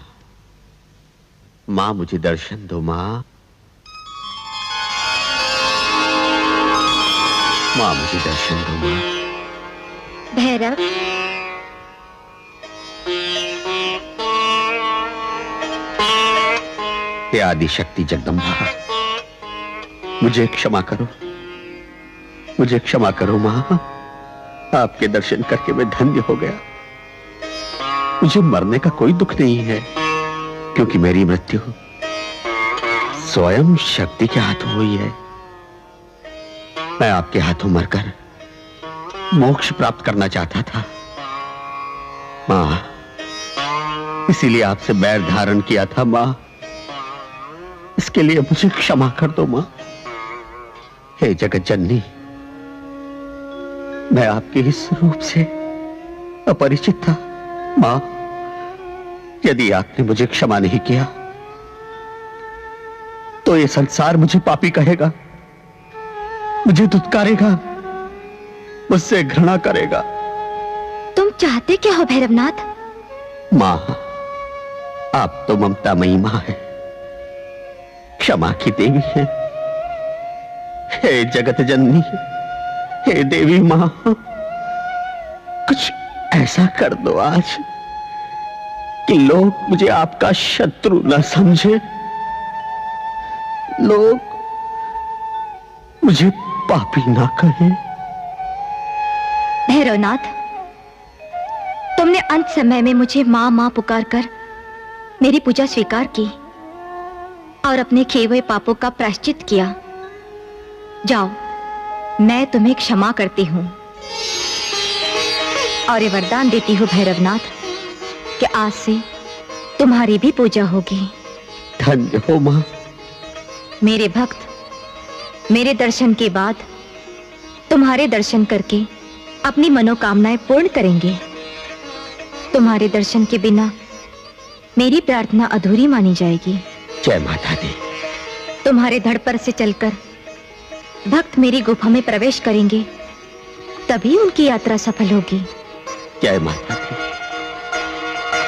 माँ मुझे दर्शन दो माँ। माँ मुझे दर्शन दो माँ। भैरव, हे आदि शक्ति जगदम्बा, मुझे क्षमा करो, मुझे क्षमा करो माँ। आपके दर्शन करके मैं धन्य हो गया। मुझे मरने का कोई दुख नहीं है, क्योंकि मेरी मृत्यु स्वयं शक्ति के हाथों हुई है। मैं आपके हाथों मरकर मोक्ष प्राप्त करना चाहता था माँ, इसीलिए आपसे बैर धारण किया था माँ। इसके लिए मुझे क्षमा कर दो माँ। हे जगत जननी, मैं आपके इस रूप से अपरिचित था माँ। यदि आपने मुझे क्षमा नहीं किया तो ये संसार मुझे पापी कहेगा, मुझे धुतकारेगा, मुझसे घृणा करेगा। तुम चाहते क्या हो भैरवनाथ? माँ, आप तो ममतामयी माँ है, क्षमा की देवी है। हे जगत जननी, हे देवी माँ, कुछ ऐसा कर दो आज कि लोग मुझे आपका शत्रु न समझे, लोग मुझे पापी ना कहें। भैरवनाथ, तुमने अंत समय में मुझे माँ माँ पुकार कर मेरी पूजा स्वीकार की और अपने किए हुए पापों का प्रायश्चित किया। जाओ, मैं तुम्हें क्षमा करती हूँ और ये वरदान देती हूँ भैरवनाथ कि आज से तुम्हारी भी पूजा होगी। धन्य हो माँ। मेरे भक्त मेरे दर्शन के बाद तुम्हारे दर्शन करके अपनी मनोकामनाएं पूर्ण करेंगे। तुम्हारे दर्शन के बिना मेरी प्रार्थना अधूरी मानी जाएगी। जय माता दी। तुम्हारे धड़ पर से चलकर भक्त मेरी गुफा में प्रवेश करेंगे, तभी उनकी यात्रा सफल होगी। जय माता दी।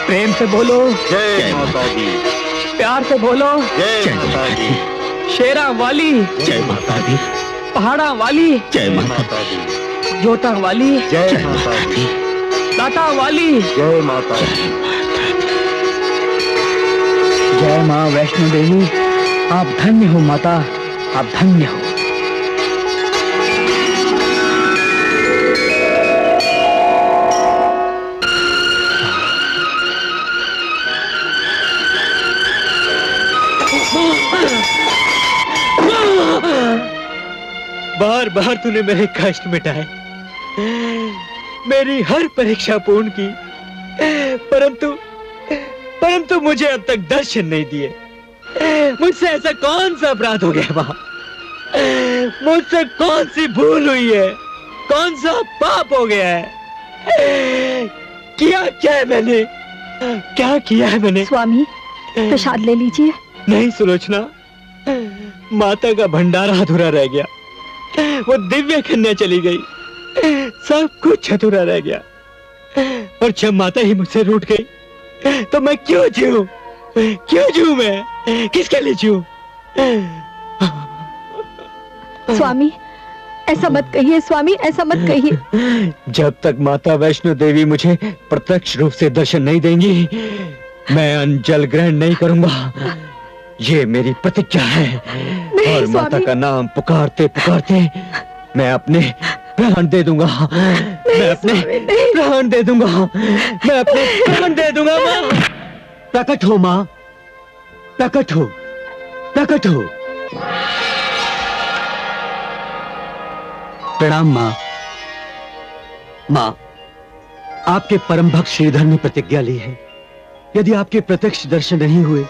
प्रेम से बोलो जय माता दी। प्यार से बोलो जय माता दी। शेरा वाली जय माता दी। पहाड़ा वाली जय माता दी। जोता वाली जय माता दी। लाता वाली जय माता दी। जय माँ वैष्णो देवी, आप धन्य हो माता, आप धन्य हो। बार बार तूने मेरे कष्ट मिटाए, मेरी हर परीक्षा पूर्ण की, परंतु मुझे अब तक दर्शन नहीं दिए। मुझसे ऐसा कौन सा अपराध हो गया माँ? मुझसे कौन सी भूल हुई है? कौन सा पाप हो गया है? क्या क्या है मैंने? क्या किया है मैंने? स्वामी, प्रसाद ले लीजिए। नहीं सुलोचना, माता का भंडारा अधूरा रह गया, वो दिव्य कन्या चली गई, सब कुछ अधूरा रह गया। और जब माता ही मुझसे रूठ गई तो मैं क्यों जीऊं? क्यों जीऊं मैं? किसके लिए जीऊं? स्वामी ऐसा मत कहिए, स्वामी ऐसा मत कहिए। जब तक माता वैष्णो देवी मुझे प्रत्यक्ष रूप से दर्शन नहीं देंगी, मैं अन्न जल ग्रहण नहीं करूंगा। ये मेरी प्रतिज्ञा है। और माता का नाम पुकारते पुकारते मैं अपने प्राण दे दूंगा। मैं अपने प्राण दे दूंगा। मैं अपने प्राण दे दूंगा। माँ प्रकट हो, माँ प्रकट हो, प्रकट हो। प्रणाम माँ। माँ, आपके परम भक्त श्रीधर ने प्रतिज्ञा ली है, यदि आपके प्रत्यक्ष दर्शन नहीं हुए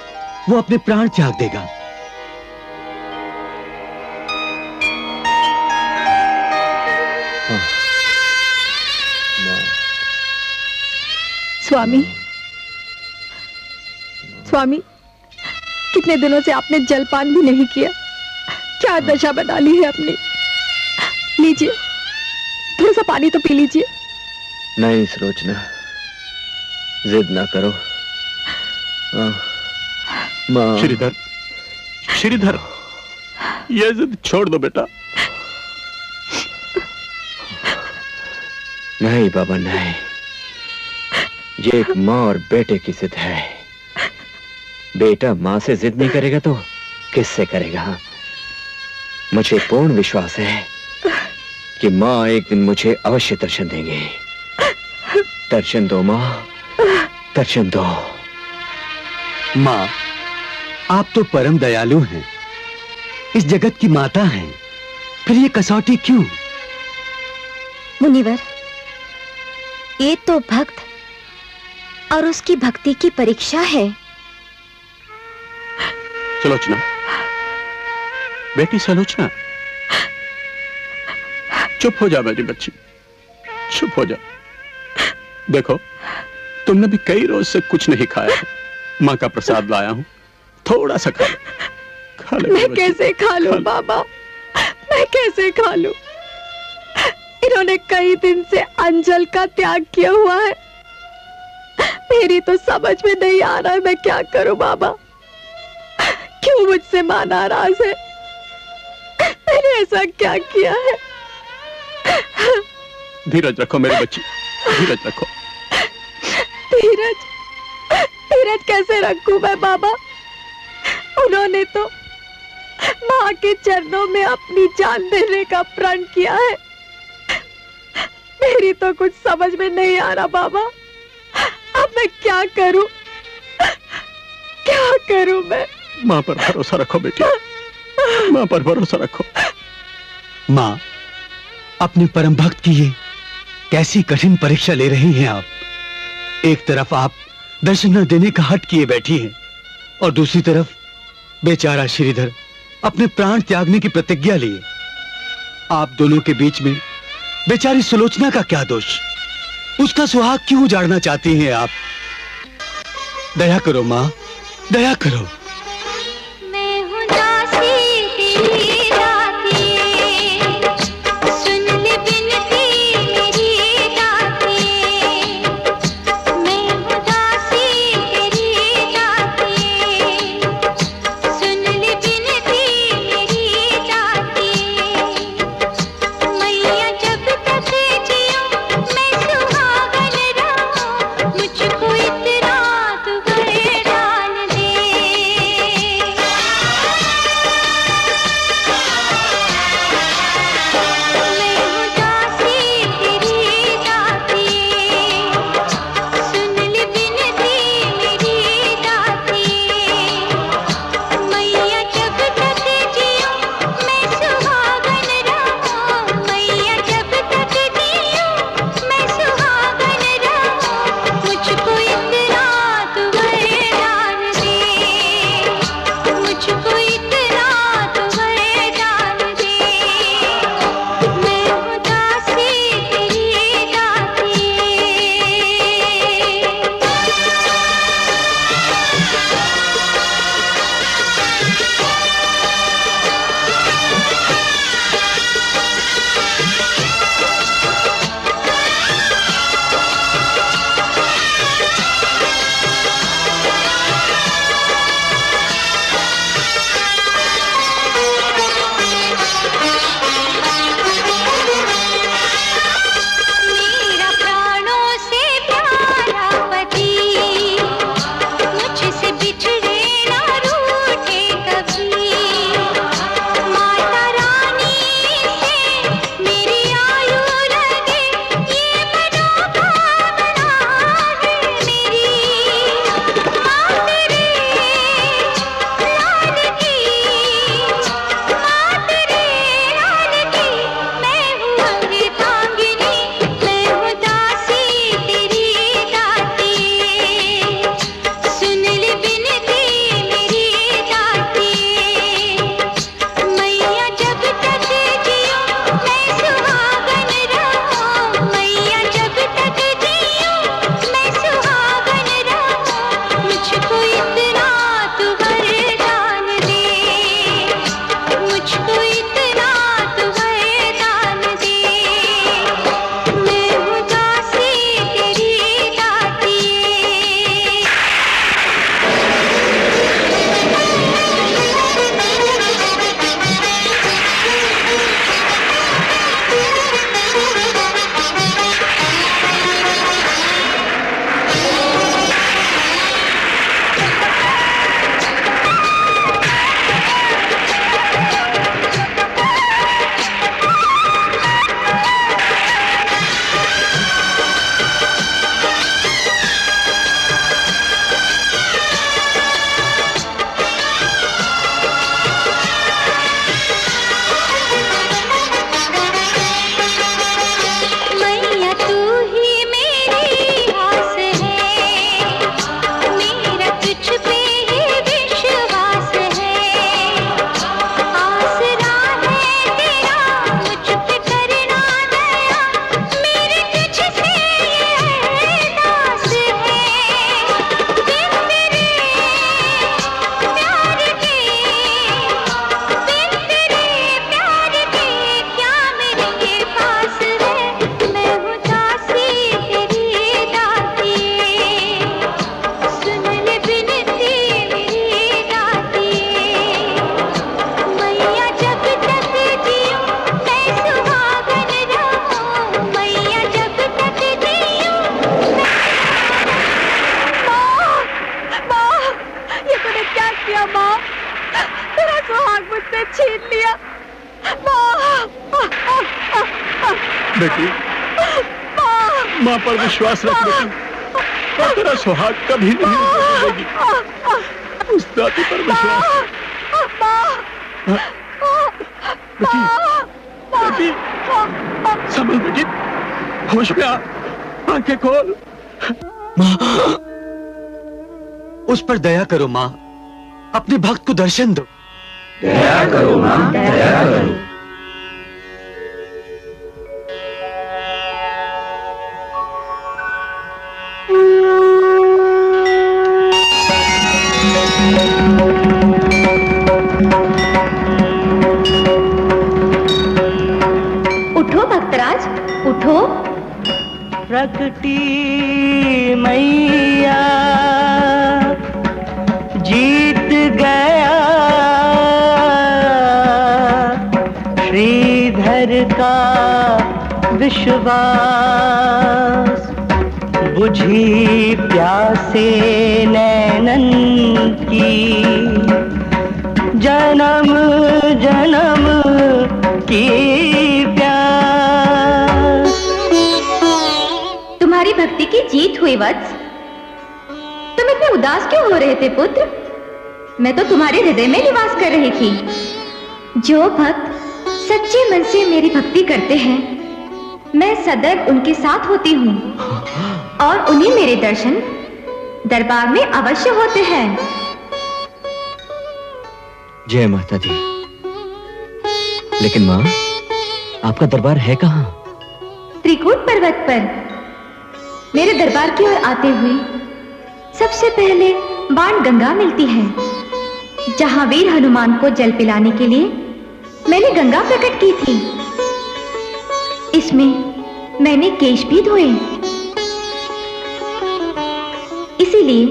वो अपने प्राण त्याग देगा। स्वामी, स्वामी, कितने दिनों से आपने जलपान भी नहीं किया, क्या दशा बना ली है अपनी। लीजिए, थोड़ा सा पानी तो पी लीजिए। नहीं सुलोचना, जिद ना करो। माँ। श्रीधर, श्रीधर, ये जिद छोड़ दो बेटा। नहीं बाबा नहीं, ये एक माँ और बेटे की जिद है। बेटा माँ से जिद नहीं करेगा तो किससे करेगा? मुझे पूर्ण विश्वास है कि माँ एक दिन मुझे अवश्य दर्शन देंगे। दर्शन दो माँ, दर्शन दो। माँ, आप तो परम दयालु हैं, इस जगत की माता हैं, फिर ये कसौटी क्यों? मुनिवर, ये तो भक्त और उसकी भक्ति की परीक्षा है। सुलोचना, बेटी सुलोचना, चुप हो जा मेरी बच्ची, चुप हो जा। देखो, तुमने भी कई रोज से कुछ नहीं खाया है। माँ का प्रसाद लाया हूँ, थोड़ा सा खा ले, खा ले। मैं कैसे खा लूं बाबा, मैं कैसे खा लूं? इन्होंने कई दिन से अंजल का त्याग किया हुआ है। मेरी तो समझ में नहीं आ रहा है मैं क्या करूं बाबा। क्यों मुझसे मां नाराज है? मैंने ऐसा क्या किया है? धीरज रखो मेरी बच्ची, धीरज रखो। धीरज, धीरज कैसे रखूं मैं बाबा? उन्होंने तो माँ के चरणों में अपनी जान देने का प्रण किया है। मेरी तो कुछ समझ में नहीं आ रहा बाबा। अब मैं क्या करूं? क्या करूं मैं? माँ पर भरोसा रखो बेटी, माँ पर भरोसा रखो। माँ, अपने परम भक्त की ये कैसी कठिन परीक्षा ले रही हैं आप। एक तरफ आप दर्शन न देने का हट किए बैठी हैं और दूसरी तरफ बेचारा श्रीधर अपने प्राण त्यागने की प्रतिज्ञा लिए। आप दोनों के बीच में बेचारी सुलोचना का क्या दोष? उसका सुहाग क्यों उजाड़ना चाहती हैं आप? दया करो माँ, दया करो। भाग मुझसे छीन लिया। माँ, बेटी, माँ पर विश्वास रख बेटी, और तेरा सुहाग कभी नहीं टूटेगी। उस दाती पर विश्वास। बेटी, बेटी, संभल बेटी, होश में आ, आंखें खोल। माँ, उस पर दया करो माँ, अपने भक्त को दर्शन दो। दया करो माँ, दया करो। उठो भक्तराज, उठो। प्रकटी मैया जीत गया श्रीधर का विश्वास, बुझी प्यासे नैनन की जन्म जन्म की प्यास। तुम्हारी भक्ति की जीत हुई वत्स। तुम इतने उदास क्यों हो रहे थे पुत्र? मैं तो तुम्हारे हृदय में निवास कर रही थी। जो भक्त सच्चे मन से मेरी भक्ति करते हैं, मैं सदैव उनके साथ होती हूँ और उन्हें मेरे दर्शन दरबार में अवश्य होते हैं। जय माता दी। लेकिन माँ, आपका दरबार है कहाँ? त्रिकूट पर्वत पर। मेरे दरबार की ओर आते हुए सबसे पहले बाण गंगा मिलती है, जहां वीर हनुमान को जल पिलाने के लिए मैंने गंगा प्रकट की थी। इसमें मैंने केश भी धोए, इसीलिए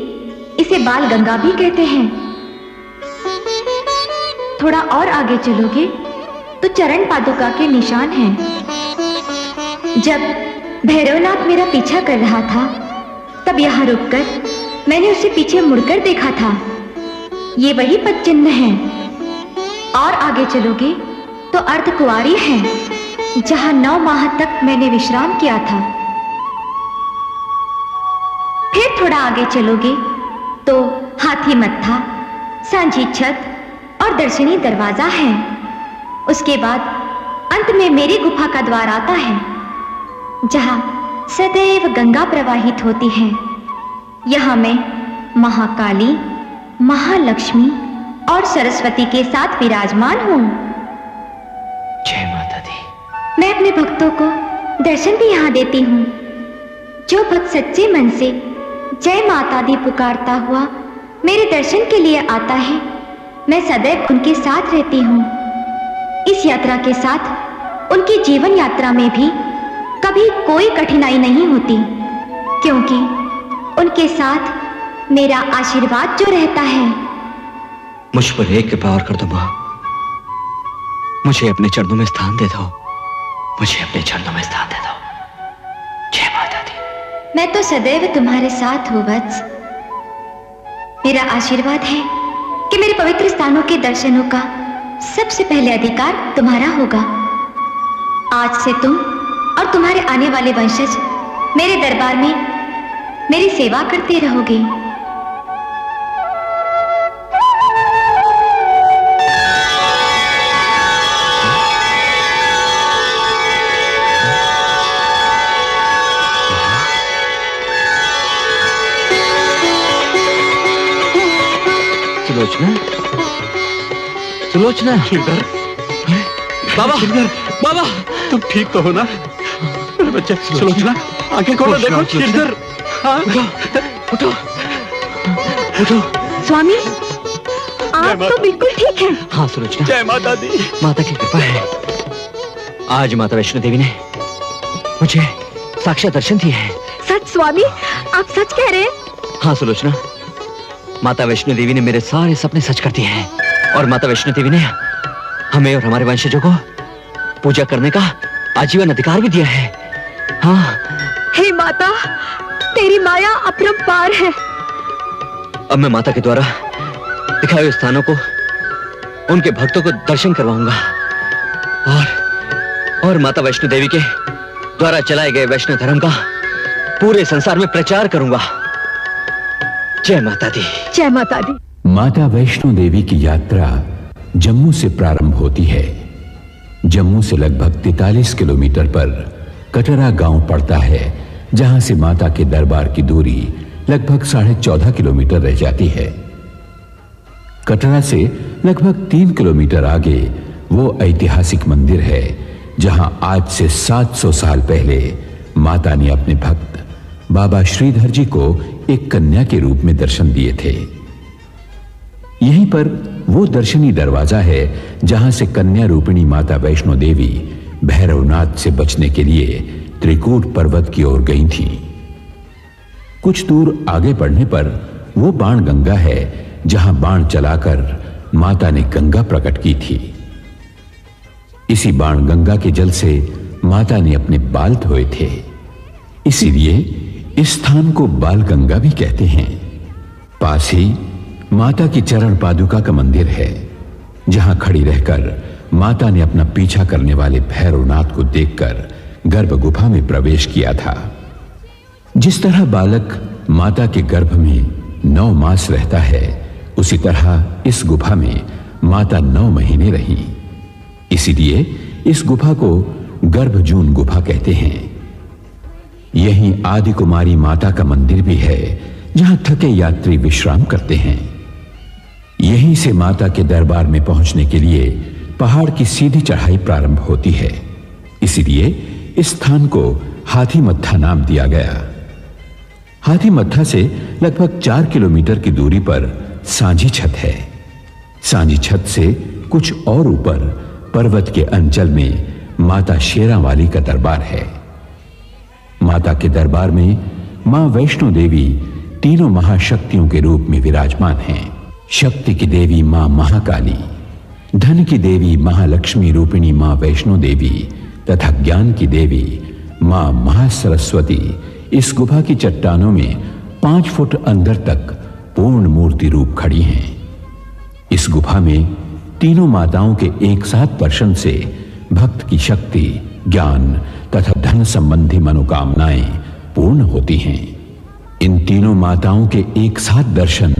इसे बाल गंगा भी कहते हैं। थोड़ा और आगे चलोगे तो चरण पादुका के निशान हैं। जब भैरवनाथ मेरा पीछा कर रहा था, तब यहाँ रुककर मैंने उसे पीछे मुड़कर देखा था। ये वही पद चिन्ह हैं। और आगे चलोगे तो अर्धकुंवारी है, जहां 9 माह तक मैंने विश्राम किया था। फिर थोड़ा आगे चलोगे तो हाथी मत्था, सांझी छत और दर्शनी दरवाजा है। उसके बाद अंत में मेरी गुफा का द्वार आता है, जहां सदैव गंगा प्रवाहित होती है। यहाँ मैं महाकाली, महालक्ष्मी और सरस्वती के साथ विराजमान हूँ। जय माता दी। मैं अपने भक्तों को दर्शन भी यहाँ देती हूँ। जो भक्त सच्चे मन से जय माता दी पुकारता हुआ मेरे दर्शन के लिए आता है, मैं सदैव उनके साथ रहती हूँ। इस यात्रा के साथ उनकी जीवन यात्रा में भी कभी कोई कठिनाई नहीं होती, क्योंकि उनके साथ मेरा आशीर्वाद जो रहता है। मुझ पर एक कृपा और कर दो माँ, मुझे अपने चरणों में स्थान दे दो, मुझे अपने चरणों में स्थान दे दो। जय माता दी। मैं तो सदैव तुम्हारे साथ हूँ वत्स। मेरा आशीर्वाद है कि मेरे पवित्र स्थानों के दर्शनों का सबसे पहले अधिकार तुम्हारा होगा। आज से तुम और तुम्हारे आने वाले वंशज मेरे दरबार में मेरी सेवा करते रहोगे। सुलोचना, सुलोचना। श्रीधर, बाबा, बाबा, तुम ठीक तो हो ना? मेरे बच्चे, सुलोचना, आंखें खोलो, देखो श्रीधर। हाँ? उठो, उठो। स्वामी, आप तो बिल्कुल ठीक हैं। हाँ सुलोचना। जय माता दी। माता की कृपा है। आज माता वैष्णो देवी ने मुझे साक्षात दर्शन दिए हैं। सच स्वामी, आप सच कह रहे हैं? हाँ सुलोचना, माता वैष्णो देवी ने मेरे सारे सपने सच कर दिए हैं, और माता वैष्णो देवी ने हमें और हमारे वंशजों को पूजा करने का आजीवन अधिकार भी दिया है। हाँ। हे माता, तेरी माया अपरंपार है। अब मैं माता के द्वारा दिखाए हुए स्थानों को उनके भक्तों को दर्शन करवाऊंगा और माता वैष्णो देवी के द्वारा चलाए गए वैष्णव धर्म का पूरे संसार में प्रचार करूंगा। जय माता दी। जय माता दी। माता वैष्णो देवी की यात्रा जम्मू से प्रारंभ होती है। जम्मू से लगभग 43 किलोमीटर पर कटरा गांव पड़ता है, जहां से माता के दरबार की दूरी लगभग 14.5 किलोमीटर रह जाती है। कटरा से लगभग 3 किलोमीटर आगे वो ऐतिहासिक मंदिर है जहां आज से 700 साल पहले माता ने अपने भक्त बाबा श्रीधर जी को एक कन्या के रूप में दर्शन दिए थे। यहीं पर वो दर्शनी दरवाजा है जहां से कन्या रूपिणी माता वैष्णो देवी भैरवनाथ से बचने के लिए त्रिकूट पर्वत की ओर गई थी। कुछ दूर आगे बढ़ने पर वो बाण गंगा है जहां बाण चलाकर माता ने गंगा प्रकट की थी। इसी बाण गंगा के जल से माता ने अपने बाल धोए थे, इसीलिए इस स्थान को बाल गंगा भी कहते हैं। पास ही माता की चरण पादुका का मंदिर है, जहां खड़ी रहकर माता ने अपना पीछा करने वाले भैरवनाथ को देखकर गर्भ गुफा में प्रवेश किया था। जिस तरह बालक माता के गर्भ में 9 मास रहता है, उसी तरह इस गुफा में माता 9 महीने रही। इसीलिए इस गुफा को गर्भजून गुफा कहते हैं। यहीं आदि कुमारी माता का मंदिर भी है, जहां थके यात्री विश्राम करते हैं। यहीं से माता के दरबार में पहुंचने के लिए पहाड़ की सीधी चढ़ाई प्रारंभ होती है, इसीलिए इस स्थान को हाथी मत्था नाम दिया गया। हाथी मत्था से लगभग 4 किलोमीटर की दूरी पर सांझी छत है। सांझी छत से कुछ और ऊपर पर्वत के अंचल में माता शेरावाली का दरबार है। माता के दरबार में मां वैष्णो देवी तीनों महाशक्तियों के रूप में विराजमान हैं। शक्ति की देवी मां महाकाली, धन की देवी महालक्ष्मी रूपिणी मां वैष्णो देवी तथा ज्ञान की देवी मां महासरस्वती इस गुफा की चट्टानों में 5 फुट अंदर तक पूर्ण मूर्ति रूप खड़ी हैं। इस गुफा में तीनों माताओं के एक साथ दर्शन से भक्त की शक्ति, ज्ञान तथा धन संबंधी मनोकामनाएं पूर्ण होती हैं। इन तीनों माताओं के एक साथ दर्शन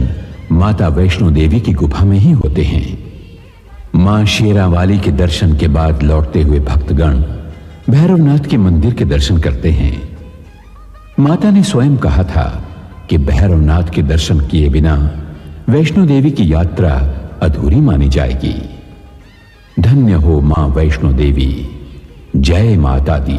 माता वैष्णो देवी की गुफा में ही होते हैं। मां शेरावाली के दर्शन के बाद लौटते हुए भक्तगण भैरवनाथ के मंदिर के दर्शन करते हैं। माता ने स्वयं कहा था कि भैरवनाथ के दर्शन किए बिना वैष्णो देवी की यात्रा अधूरी मानी जाएगी। धन्य हो मां वैष्णो देवी। जय माता दी।